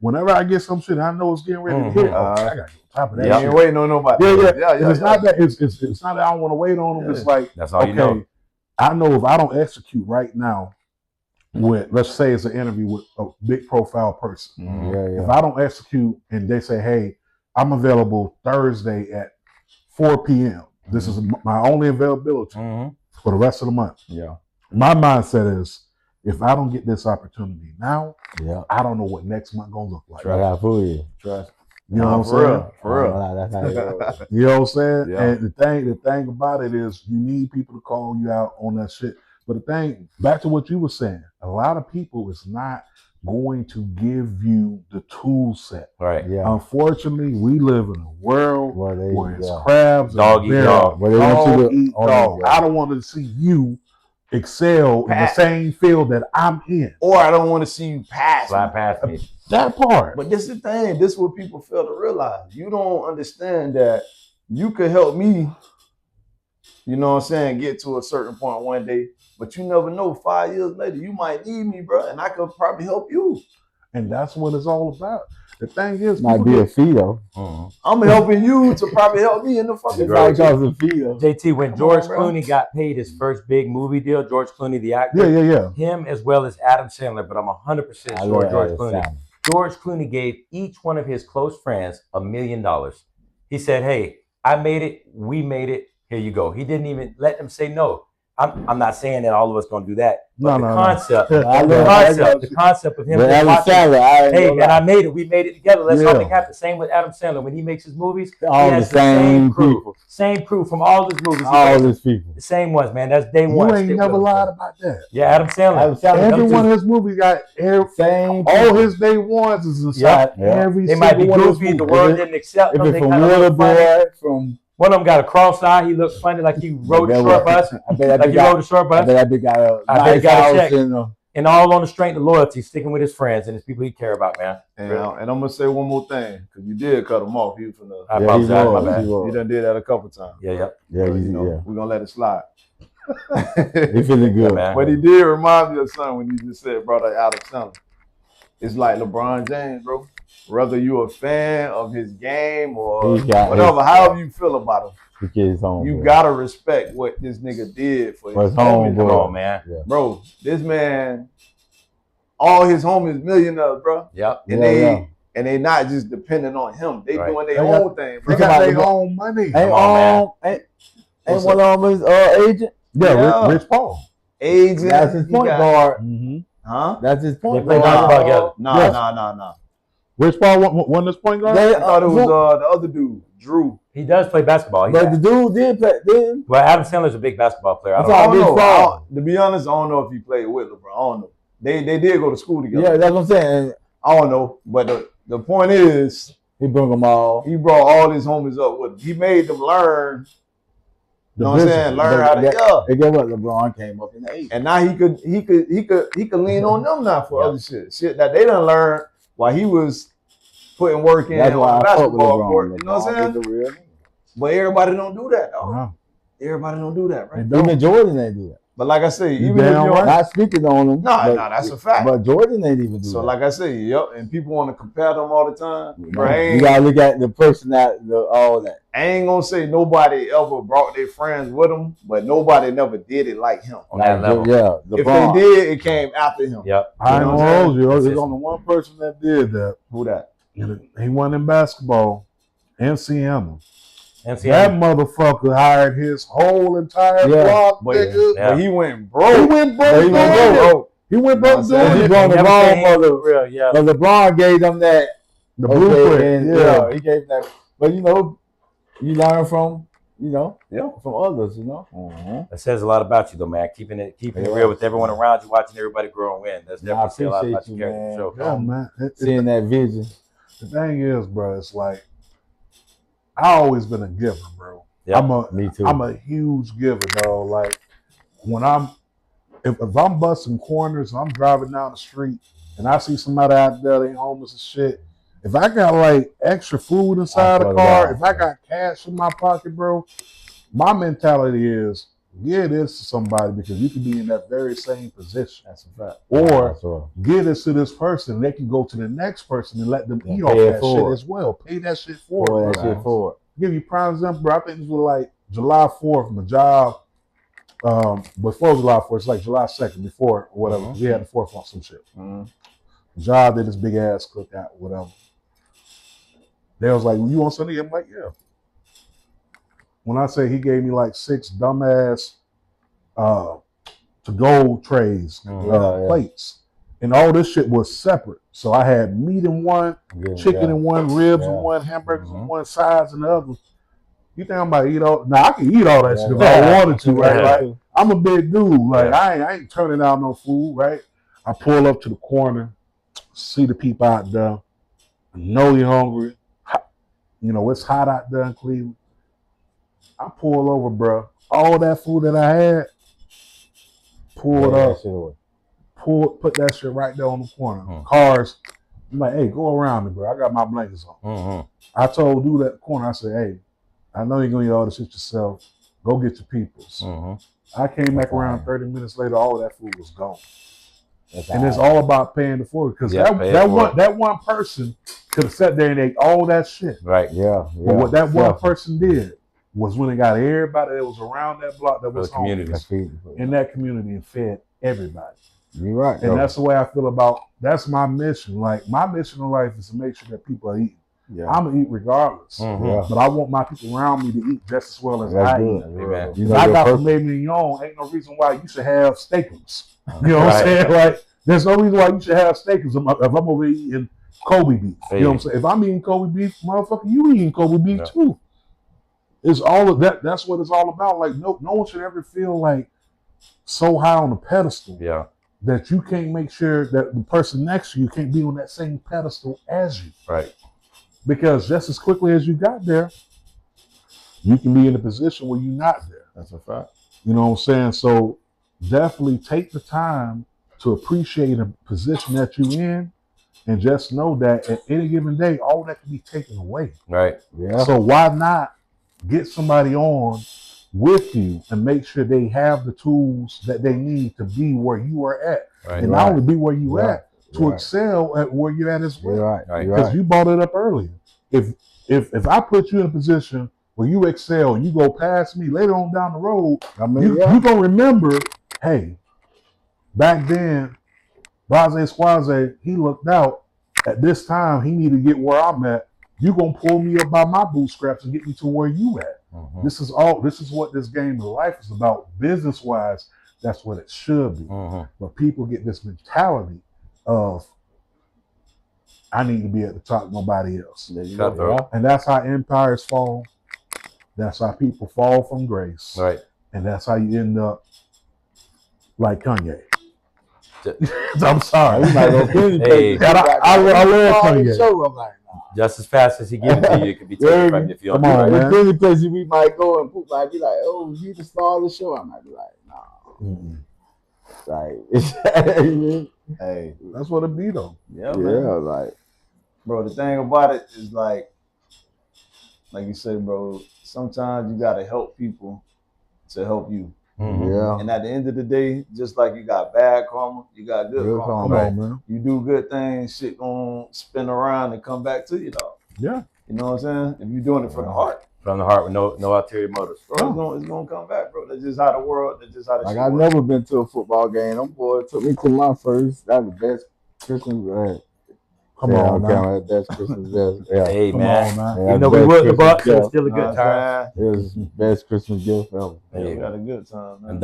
whenever I get some shit, I know it's getting ready to hit. I gotta get on top of that. You ain't waiting on nobody. It's not that. It's not that I don't want to wait on them. It's like, that's all you know. I know if I don't execute right now, with, let's say it's an interview with a big profile person. If I don't execute and they say, hey, I'm available Thursday at 4 p.m. This is my only availability for the rest of the month. Yeah. My mindset is, if I don't get this opportunity now, I don't know what next month gonna look like. I gotta fool you. Trust. You know what I'm saying? For real. That's how it goes. You know what I'm saying? Yeah. And the thing about it is, you need people to call you out on that shit. But the thing, back to what you were saying, a lot of people is not going to give you the tool set. Right. Yeah. Unfortunately, we live in a world where it's crabs dog eat dog. Dog eat dog. I don't want to see you excel in the same field that I'm in. Or I don't want to see you slide past me. That part. But this is the thing. This is what people fail to realize. You don't understand that you could help me, you know what I'm saying, get to a certain point one day. But you never know, 5 years later, you might need me, bro, and I could probably help you. And that's what it's all about. The thing is, might be a fee though. I'm helping you to probably help me in the fucking JT, when George Clooney got paid his first big movie deal, George Clooney, the actor, him as well as Adam Sandler, but I'm 100% sure George Clooney. George Clooney gave each one of his close friends $1 million. He said, hey, I made it, we made it, here you go. He didn't even let them say no. I'm not saying that all of us gonna do that. But the concept of him watching, hey man, I made it, we made it together. Let's all make happen. Same with Adam Sandler when he makes his movies. All the same crew. Same crew from all his movies. All his people. The same ones, man. That's day one. You ain't never lied about that. Yeah, Adam Sandler. Every one of his movies got same. All his day ones is inside every. They might be goofy. The world didn't accept them. They kind of boy from. One of them got a cross eye. He looked funny, like he rode a short bus. I bet he rode a short bus. I bet he got a check. And all on the strength of loyalty, sticking with his friends and his people he care about, man. And, Really. and I'm gonna say one more thing, because you did cut him off. He was from the. I apologize, my bad. You done did that a couple times. Yeah. We're gonna let it slide. He feeling good, man. But he did remind me of something when you just said, brother, out of town. It's like LeBron James, bro. Whether you're a fan of his game or whatever, however you feel about him, you gotta respect what this nigga did for his homies, bro, man. Yeah. Bro, this man, all his homies millionaires, bro. Yep. And they not just depending on him. They doing their own thing, bro. They got their own money. Ain't one of them his agent? Yeah, Rich Paul. Agent. That's his point guard. Mm-hmm. Huh? That's his point guard. Nah. Rich Paul won this point guard? I thought it was the other dude, Drew. He does play basketball. But the dude did play. Well, Adam Sandler's a big basketball player. I don't know. To be honest, I don't know if he played with LeBron. I don't know. They did go to school together. Yeah, that's what I'm saying. I don't know. But the point is, he brought them all. He brought all his homies up with him. He made them learn. You know what I'm saying? Learn how to And get what? LeBron came up in the 80s. And now he could lean on them now for other shit that they done learn while he was putting work in on the basketball court. You know what I'm saying? But everybody don't do that, though. No. Everybody don't do that, right? Even Jordan ain't do that. But like I say, even if you're not speaking on him, that's a fact. But Jordan ain't even do that. So like I say, and people want to compare them all the time. You gotta look at the person all that. I ain't gonna say nobody ever brought their friends with them, but nobody never did it like him on that level. Yeah, if they did, it came after him. Yep. I ain't gonna hold you. There's only one person that did that. Who that? He won in basketball. NCM. That motherfucker hired his whole entire block, nigga. But he went broke. He went broke. He went broke doing it. He brought the wrong mother. But LeBron gave them the blueprint. He gave that. But you learn from from others. That says a lot about you, though, man. Keeping it real with everyone around you, watching everybody grow and win. That's definitely say a lot about your character. Yeah, man. Seeing that vision. The thing is, bro, it's like I always been a giver, bro. Yep, me too. I'm a huge giver, dog. Like when if I'm busting corners, I'm driving down the street and I see somebody out there, they homeless and shit. If I got like extra food inside the car, if I got cash in my pocket, bro, my mentality is give this to somebody because you could be in that very same position. That's a fact. Or give this to this person, they can go to the next person and let them eat off that shit as well. Pay that shit forward. Give you prime example, bro. I think this was like July 4th from a job. Before July 4th, it's like July 2nd, before or whatever. We had the 4th on some shit. Job did this big ass cookout, whatever. They was like, you want something? I'm like, yeah. When I say he gave me like 6 dumbass to-go trays, plates, and all this shit was separate. So I had meat in one, chicken in one, ribs in one, hamburgers in one, sides in the other. You think I'm about to eat all? Nah, I can eat all that shit if I wanted to, right? Like, I'm a big dude. Like I ain't turning down no food, right? I pull up to the corner, see the people out there. I know you're hungry. It's hot out there in Cleveland. I pull over, bro. All that food that I had, pull it up, put that shit right there on the corner. Cars, I'm like, hey, go around me, bro. I got my blankets on. I told dude at the corner, I said, hey, I know you're gonna eat all this shit yourself. Go get your peoples. I came back around 30 minutes later, all of that food was gone. And it's all about paying the forward because that one person could have sat there and ate all that shit. Right. Yeah. But what that one person did was when it got everybody that was around that block that was homeless in that community and fed everybody. You're right. And that's the way I feel about. That's my mission. Like my mission in life is to make sure that people are eating. Yeah. I'm gonna eat regardless, but I want my people around me to eat just as well as I eat. If I got filet mignon, ain't no reason why you should have steakums. You know what I'm saying? Like, there's no reason why you should have steakums if I'm over eating Kobe beef. You know what I'm saying? If I'm eating Kobe beef, motherfucker, you eating Kobe beef too. It's all of that. That's what it's all about. Like, no one should ever feel like so high on a pedestal that you can't make sure that the person next to you can't be on that same pedestal as you. Right. Because just as quickly as you got there, you can be in a position where you're not there. That's a fact. You know what I'm saying? So definitely take the time to appreciate the position that you're in, and just know that at any given day, all that can be taken away. Right. Yeah. So why not get somebody on with you and make sure they have the tools that they need to be where you are at, Right. and not only be where you Right. at, to excel at where you're at as well. You're right. Right. You're Because right. you brought it up earlier. If I put you in a position where you excel and you go past me later on down the road, I mean, you gonna remember, hey, back then, Blase Squaze, he looked out. At this time, he needed to get where I'm at. You gonna pull me up by my bootstraps and get me to where you at. Mhm. This is what this game of life is about. Business wise, that's what it should be. Mhm. But people get this mentality of, I need to be at the top, nobody else. Cutthroat. And that's how empires fall. That's how people fall from grace. Right. And that's how you end up like Kanye. I'm sorry. You might go plenty Hey. places. I love Kanye. Show, I'm like, nah. Just as fast as he gives it to you, it can be taken from you if you don't Come do it on, right. man. There's plenty places we might go and people might be like, oh, you the star of the show. I might be like, nah. Mm-mm. Like, Hey, That's what it be though. yeah, yeah, man. like, Bro, the thing about it is like you said, bro, sometimes you gotta help people to help you. Mhm. yeah. And at the end of the day, just like you got bad karma, you got good Good karma. Come Right. on, man. You do good things, shit gonna spin around and come back to you, dog. Yeah. You know what I'm saying? If you're doing it from the heart, From the heart with no ulterior motives. bro, it's gonna come back, bro. That's just how the world, that's just how the Like, shit I've works. never been to a football game. Them boys took me to my first. That was the best Christmas. Come on, man. man. Best Christmas gift. Yeah. Hey, Come man. on, man. Yeah, Even though best we would the Christmas Bucks, it was gift. still a You know good what time. I'm It was the best Christmas gift ever. saying? Hey, We had a good time, man.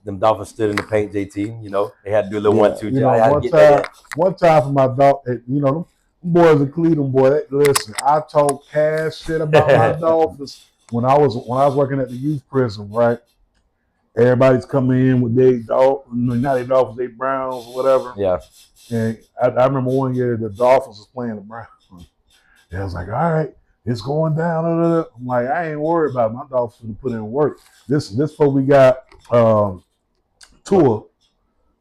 them Dolphins stood in the paint, JT. You know, they had to do a little Yeah. 1-2. You know, I had to one get that time, one time for my dog, you know, them boys in Cleveland, boy. Listen, I talk cash shit about my Dolphins when I was working at the youth prison, right? Everybody's coming in with their not their Dolphins, they Browns, whatever. Yeah. And I remember one year the Dolphins was playing the Browns. And I was like, all right, it's going down. I'm like, I ain't worried about it. My Dolphins put in work. This before we got Tua,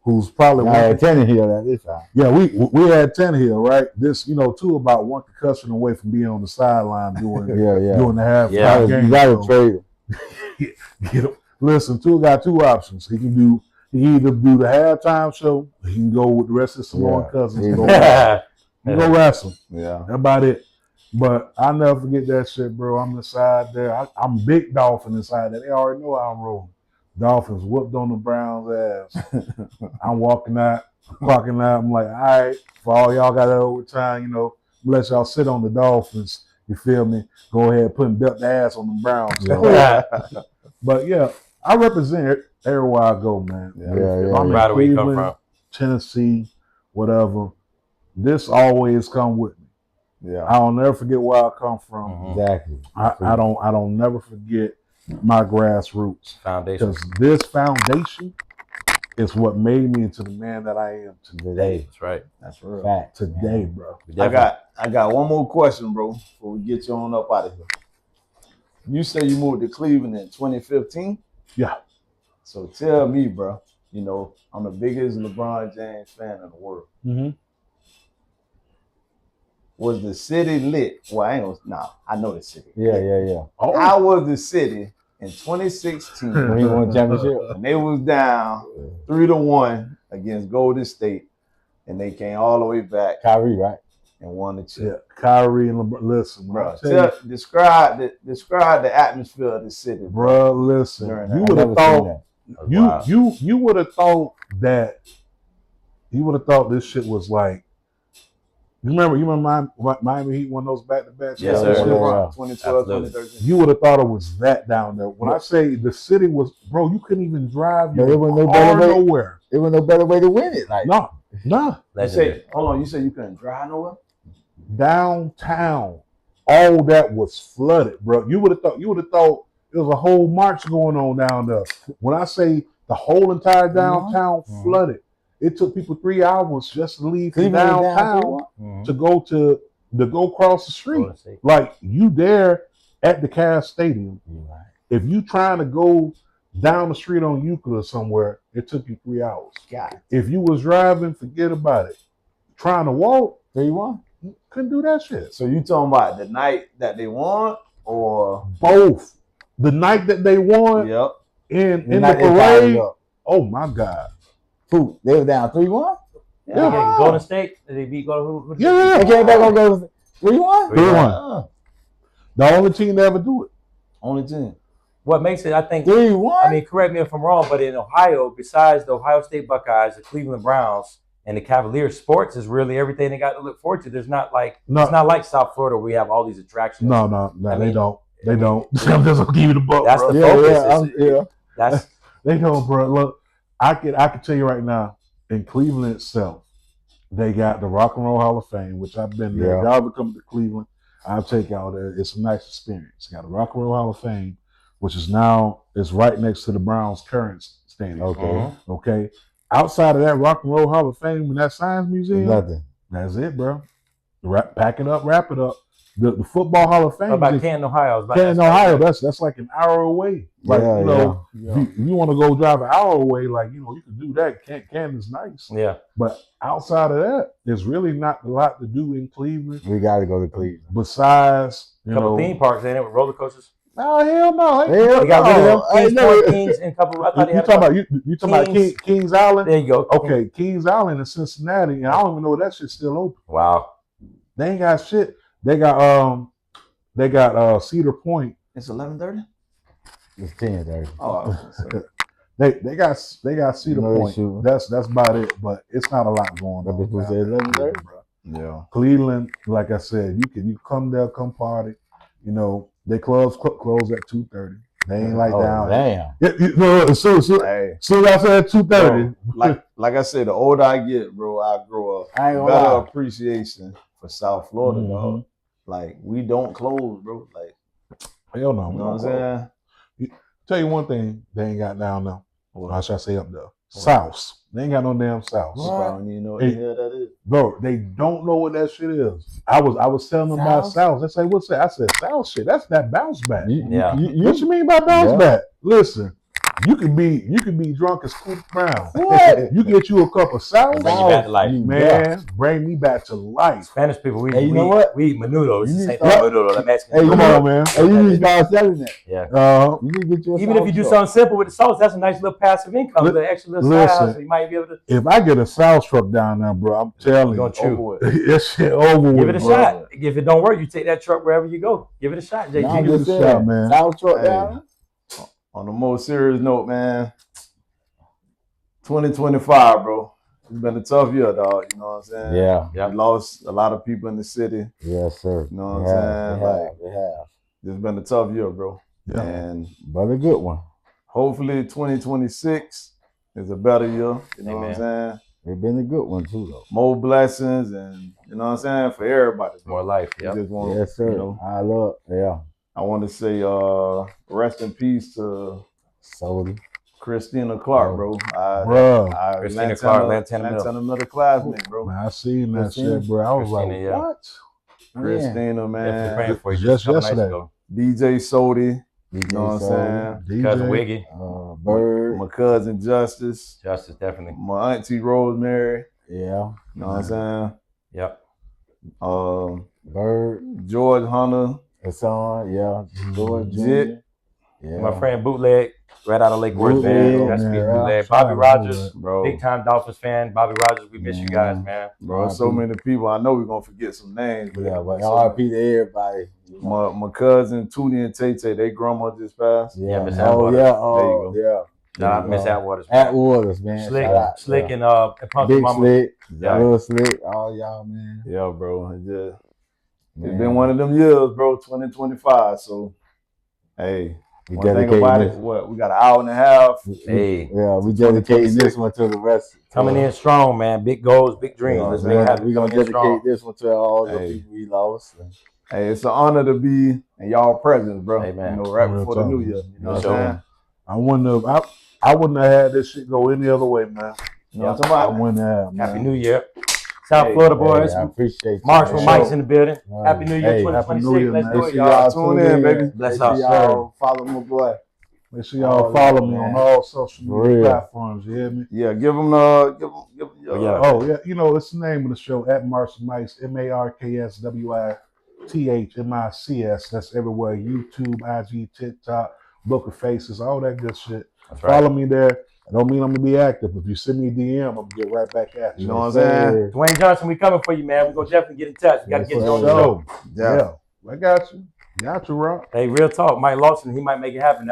who's probably I had Tannehill at this time. yeah, we had Tannehill, right? This, you know, Tua about one concussion away from being on the sideline doing Yeah. doing the halftime Yeah. game. You gotta trade him. Get him. Listen, Tua got two options. He can either do the halftime show, or he can go with the rest of the Samoan Yeah. cousins. Yeah. Go wrestle. Yeah. That's about it. But I never forget that shit, bro. I'm inside there. I'm big Dolphin inside there. They already know how I'm rolling. Dolphins whooped on the Browns' ass. I'm walking out, clocking out. I'm like, all right, for all y'all got that overtime, you know, let y'all sit on the Dolphins. You feel me? Go ahead, putting belt the ass on the Browns. Yeah. But yeah, I represent everywhere I go, man. Yeah. If I'm Right where in you come Cleveland, from. Tennessee, whatever, this always come with me. Yeah. I'll never forget where I come from. Mhm. Exactly. I don't never forget my grassroots. Foundation. Because this foundation is what made me into the man that I am today. That's right. That's real. Fact. Today, bro. I got one more question, bro, before we get you on up out of here. You say you moved to Cleveland in 2015? Yeah. So tell me, bro, you know, I'm the biggest LeBron James fan in the world. Mm-hmm. Was the city lit? Well, I know the city. Yeah. Oh, How was the city in 2016 When he won championship. when they was down 3-1 against Golden State and they came all the way back Kyrie, right? and won the yeah. chip? Kyrie and LeBron. Listen, Bro, bro. describe the atmosphere of the city, Bro, listen. During You that. would I have never seen thought that. you would have thought that this shit was like. You remember Miami Heat won those back-to-back? Yes, Yeah, sir. 2012, Absolutely. 2013. You would have thought it was that down there. When I say the city was, bro, you couldn't even drive But your it was no car better way. nowhere. It was no better way to win it. Like, Nah. You Legendary. say, hold on, you said you couldn't drive nowhere? Downtown, all that was flooded, bro. You would have thought there was a whole march going on down there. When I say the whole entire downtown flooded, it took people 3 hours just to leave from Cleveland was down downtown 3-1. to go across the street. Golden State. Like you there at the Cavs Stadium. Right. If you trying to go down the street on Euclid somewhere, it took you 3 hours. God. If you was driving, forget about it. Trying to walk, 3-1. couldn't do that shit. So you talking about the night that they won, or Both. The night that they won yep, in the night they tied parade, it up. oh my God. Who? They were down 3-1? Yeah, Golden State. Did they beat Golden? Who Yeah. They came back on go 3-1? 3-1. The only team to ever do it. only team. What makes it? I think 3-1? I mean, correct me if I'm wrong, but in Ohio, besides the Ohio State Buckeyes, the Cleveland Browns, and the Cavaliers, sports is really everything they got to look forward to. There's not like it's not like South Florida where we have all these attractions. No, I they mean, don't. They don't. I'm just gonna give you the book. That's bro. the focus. That's They don't, bro. Look, I can tell you right now, in Cleveland itself, they got the Rock and Roll Hall of Fame, which I've been there. Yeah. If y'all ever come to Cleveland, I'll take y'all there. It's a nice experience. Got the Rock and Roll Hall of Fame, which is right next to the Browns' current stadium. Okay. Okay. Outside of that Rock and Roll Hall of Fame and that Science Museum, Nothing. that's it, bro. Pack it up, wrap it up. The Football Hall of Fame. what about Canton, Ohio? Canton, Ohio. That's like an hour away. Like Yeah. if you want to go drive an hour away, like you can do that. Canton's nice. Yeah. But outside of that, there's really not a lot to do in Cleveland. We got to go to Cleveland. Besides, A couple theme parks, ain't it, with roller coasters? Oh hell no! Hell They got rid of them. I Kings know. Point, Kings, and a couple. I thought they You had talking about you talking about Kings. Kings Island? There you go. Okay, Kings Island in Cincinnati, and I don't even know if that shit's still open. Wow. They ain't got shit. They got Cedar Point. It's 11:30. It's 10:30. Oh, They got Cedar No Point. issue. That's about it. But it's not a lot going But on. people down say there, 11:30? bro. yeah. Cleveland, like I said, you come there, come party. Their clubs close at 2:30. They ain't like down. Damn. Yeah, so Hey, I said 2:30. like I said, the older I get, bro, I grow up I ain't gonna better lie. appreciation for South Florida, Mhm. dog. Like we don't close, bro. Like Hell no. you know what I'm saying? Tell you one thing, they ain't got down there. What? Or should I say up there? South. They ain't got no damn South. What? I don't even know what the hell that is. Bro, they don't know what that shit is. I was telling them about South. They say, what's that? I said, South shit. That's that bounce back. Yeah. What you mean by bounce back? Listen, you can be drunk as Scooter Brown. What? You get you a cup of South, Bring you back to life. man, bring me back to life. Spanish people, we Hey, you know what? We eat menudo. It's You the need same to thing. start- Menudo, that Mexican. Hey, Come on, man. Hey, you need to start selling that. Yeah. You need to get you a Even if you do something simple with the sauce, that's a nice little passive income. Li- The extra little listen. side hustle, you might be able to If I get a South truck down there, bro, I'm telling You're you, gonna chew. Over with. that shit over with. give it a bro. shot. If it don't work, you take that truck wherever you go. Give it a shot, JG. No, I'm give it just a saying. shot, man. South truck Hey. down. On a more serious note, man, 2025, bro. It's been a tough year, dog. You know what I'm saying? Yeah. Yeah. We lost a lot of people in the city. Yes, sir. You know what I'm They have, saying? They Like, have. They have. it's been a tough year, bro. Yeah. And But a good one. hopefully 2026 is a better year. You know Amen. what I'm saying? It's been a good one too, though. More blessings and you know what I'm saying for everybody. More life. We Yeah. just want, Yes, sir. you know, I love. Yeah. I want to say rest in peace to Soda. Christina Clark, bro. Bro, Christina Clark, Lantana middle classmate, bro. man, I seen that Christina. shit, bro. I was like, Christina, yeah. what? Christina, Definitely man. praying for you. Just Just a couple nights yesterday. ago. DJ Sody, DJ you know what I'm Soul, saying? Cousin DJ. Wiggy. Bird. My cousin Justice, Justice, definitely. my auntie Rosemary, Yeah. you know what I'm saying? Yep. Bird. George Hunter, Hassan. Yeah. George Jr. Jit. Yeah. My friend Bootleg, right out of Lake Worth, man. Bootleg, That's man. me, Yeah. Bootleg. Shout Bobby out to Rogers, Bootleg. bro. big time Dolphins fan. Bobby Rogers, we miss you guys, man. Bro, so many people. I know we're gonna forget some names. Yeah, but so RP to everybody. You know. my cousin Tootie and Tay Tay, they grandma just passed. Yeah, Miss Oh Atwater. yeah. There Oh you yeah. Shout out to Miss Atwaters. man. Atwaters, man. Slick, Shout out. Slick, Yeah. and Punk Big Mama. Slick. Yeah. Little Slick. All y'all, man. Yeah, bro. It's Man. been one of them years, bro. 2025. So, hey, We one thing dedicating about this. it, we got an hour and a half. Hey, Yeah, we dedicating this one to the rest. coming in strong, man. Big goals, big dreams. Yeah, Let's man. make it happen. We're gonna Coming in strong. dedicate this one to all the Hey. people we lost. Hey, it's an honor to be in y'all presence, bro. Amen. You know, right Real before the talk. new year. You know what Sure. I'm saying? I wouldn't have had this shit go any other way, man. You know what I'm I talking about? wouldn't have, man. Happy New Year. South Hey, Florida boys. Hey, I appreciate you. Marshall man. Mike's in the building. Happy New Year Hey, 2026. Happy New Year, Let's man. do Make it, sure y'all. y'all Tune in, baby. Bless Make sure up. y'all follow my boy. Make sure y'all follow me on all social media platforms. You hear me? Yeah, give them yeah, you know, it's the name of the show at Marks and Mics, MarksWithMics. That's everywhere. YouTube, IG, TikTok, Book of Faces, all that good shit. That's right. Follow me there. I don't mean I'm gonna be active. If you send me a DM, I'm gonna get right back at you. You know what I'm saying? Dwayne Johnson, we coming for you, man. We're gonna definitely get in touch. We gotta get you on the show. Yeah, I got you. Got you, Rob. Hey, real talk. Mike Lawson, he might make it happen.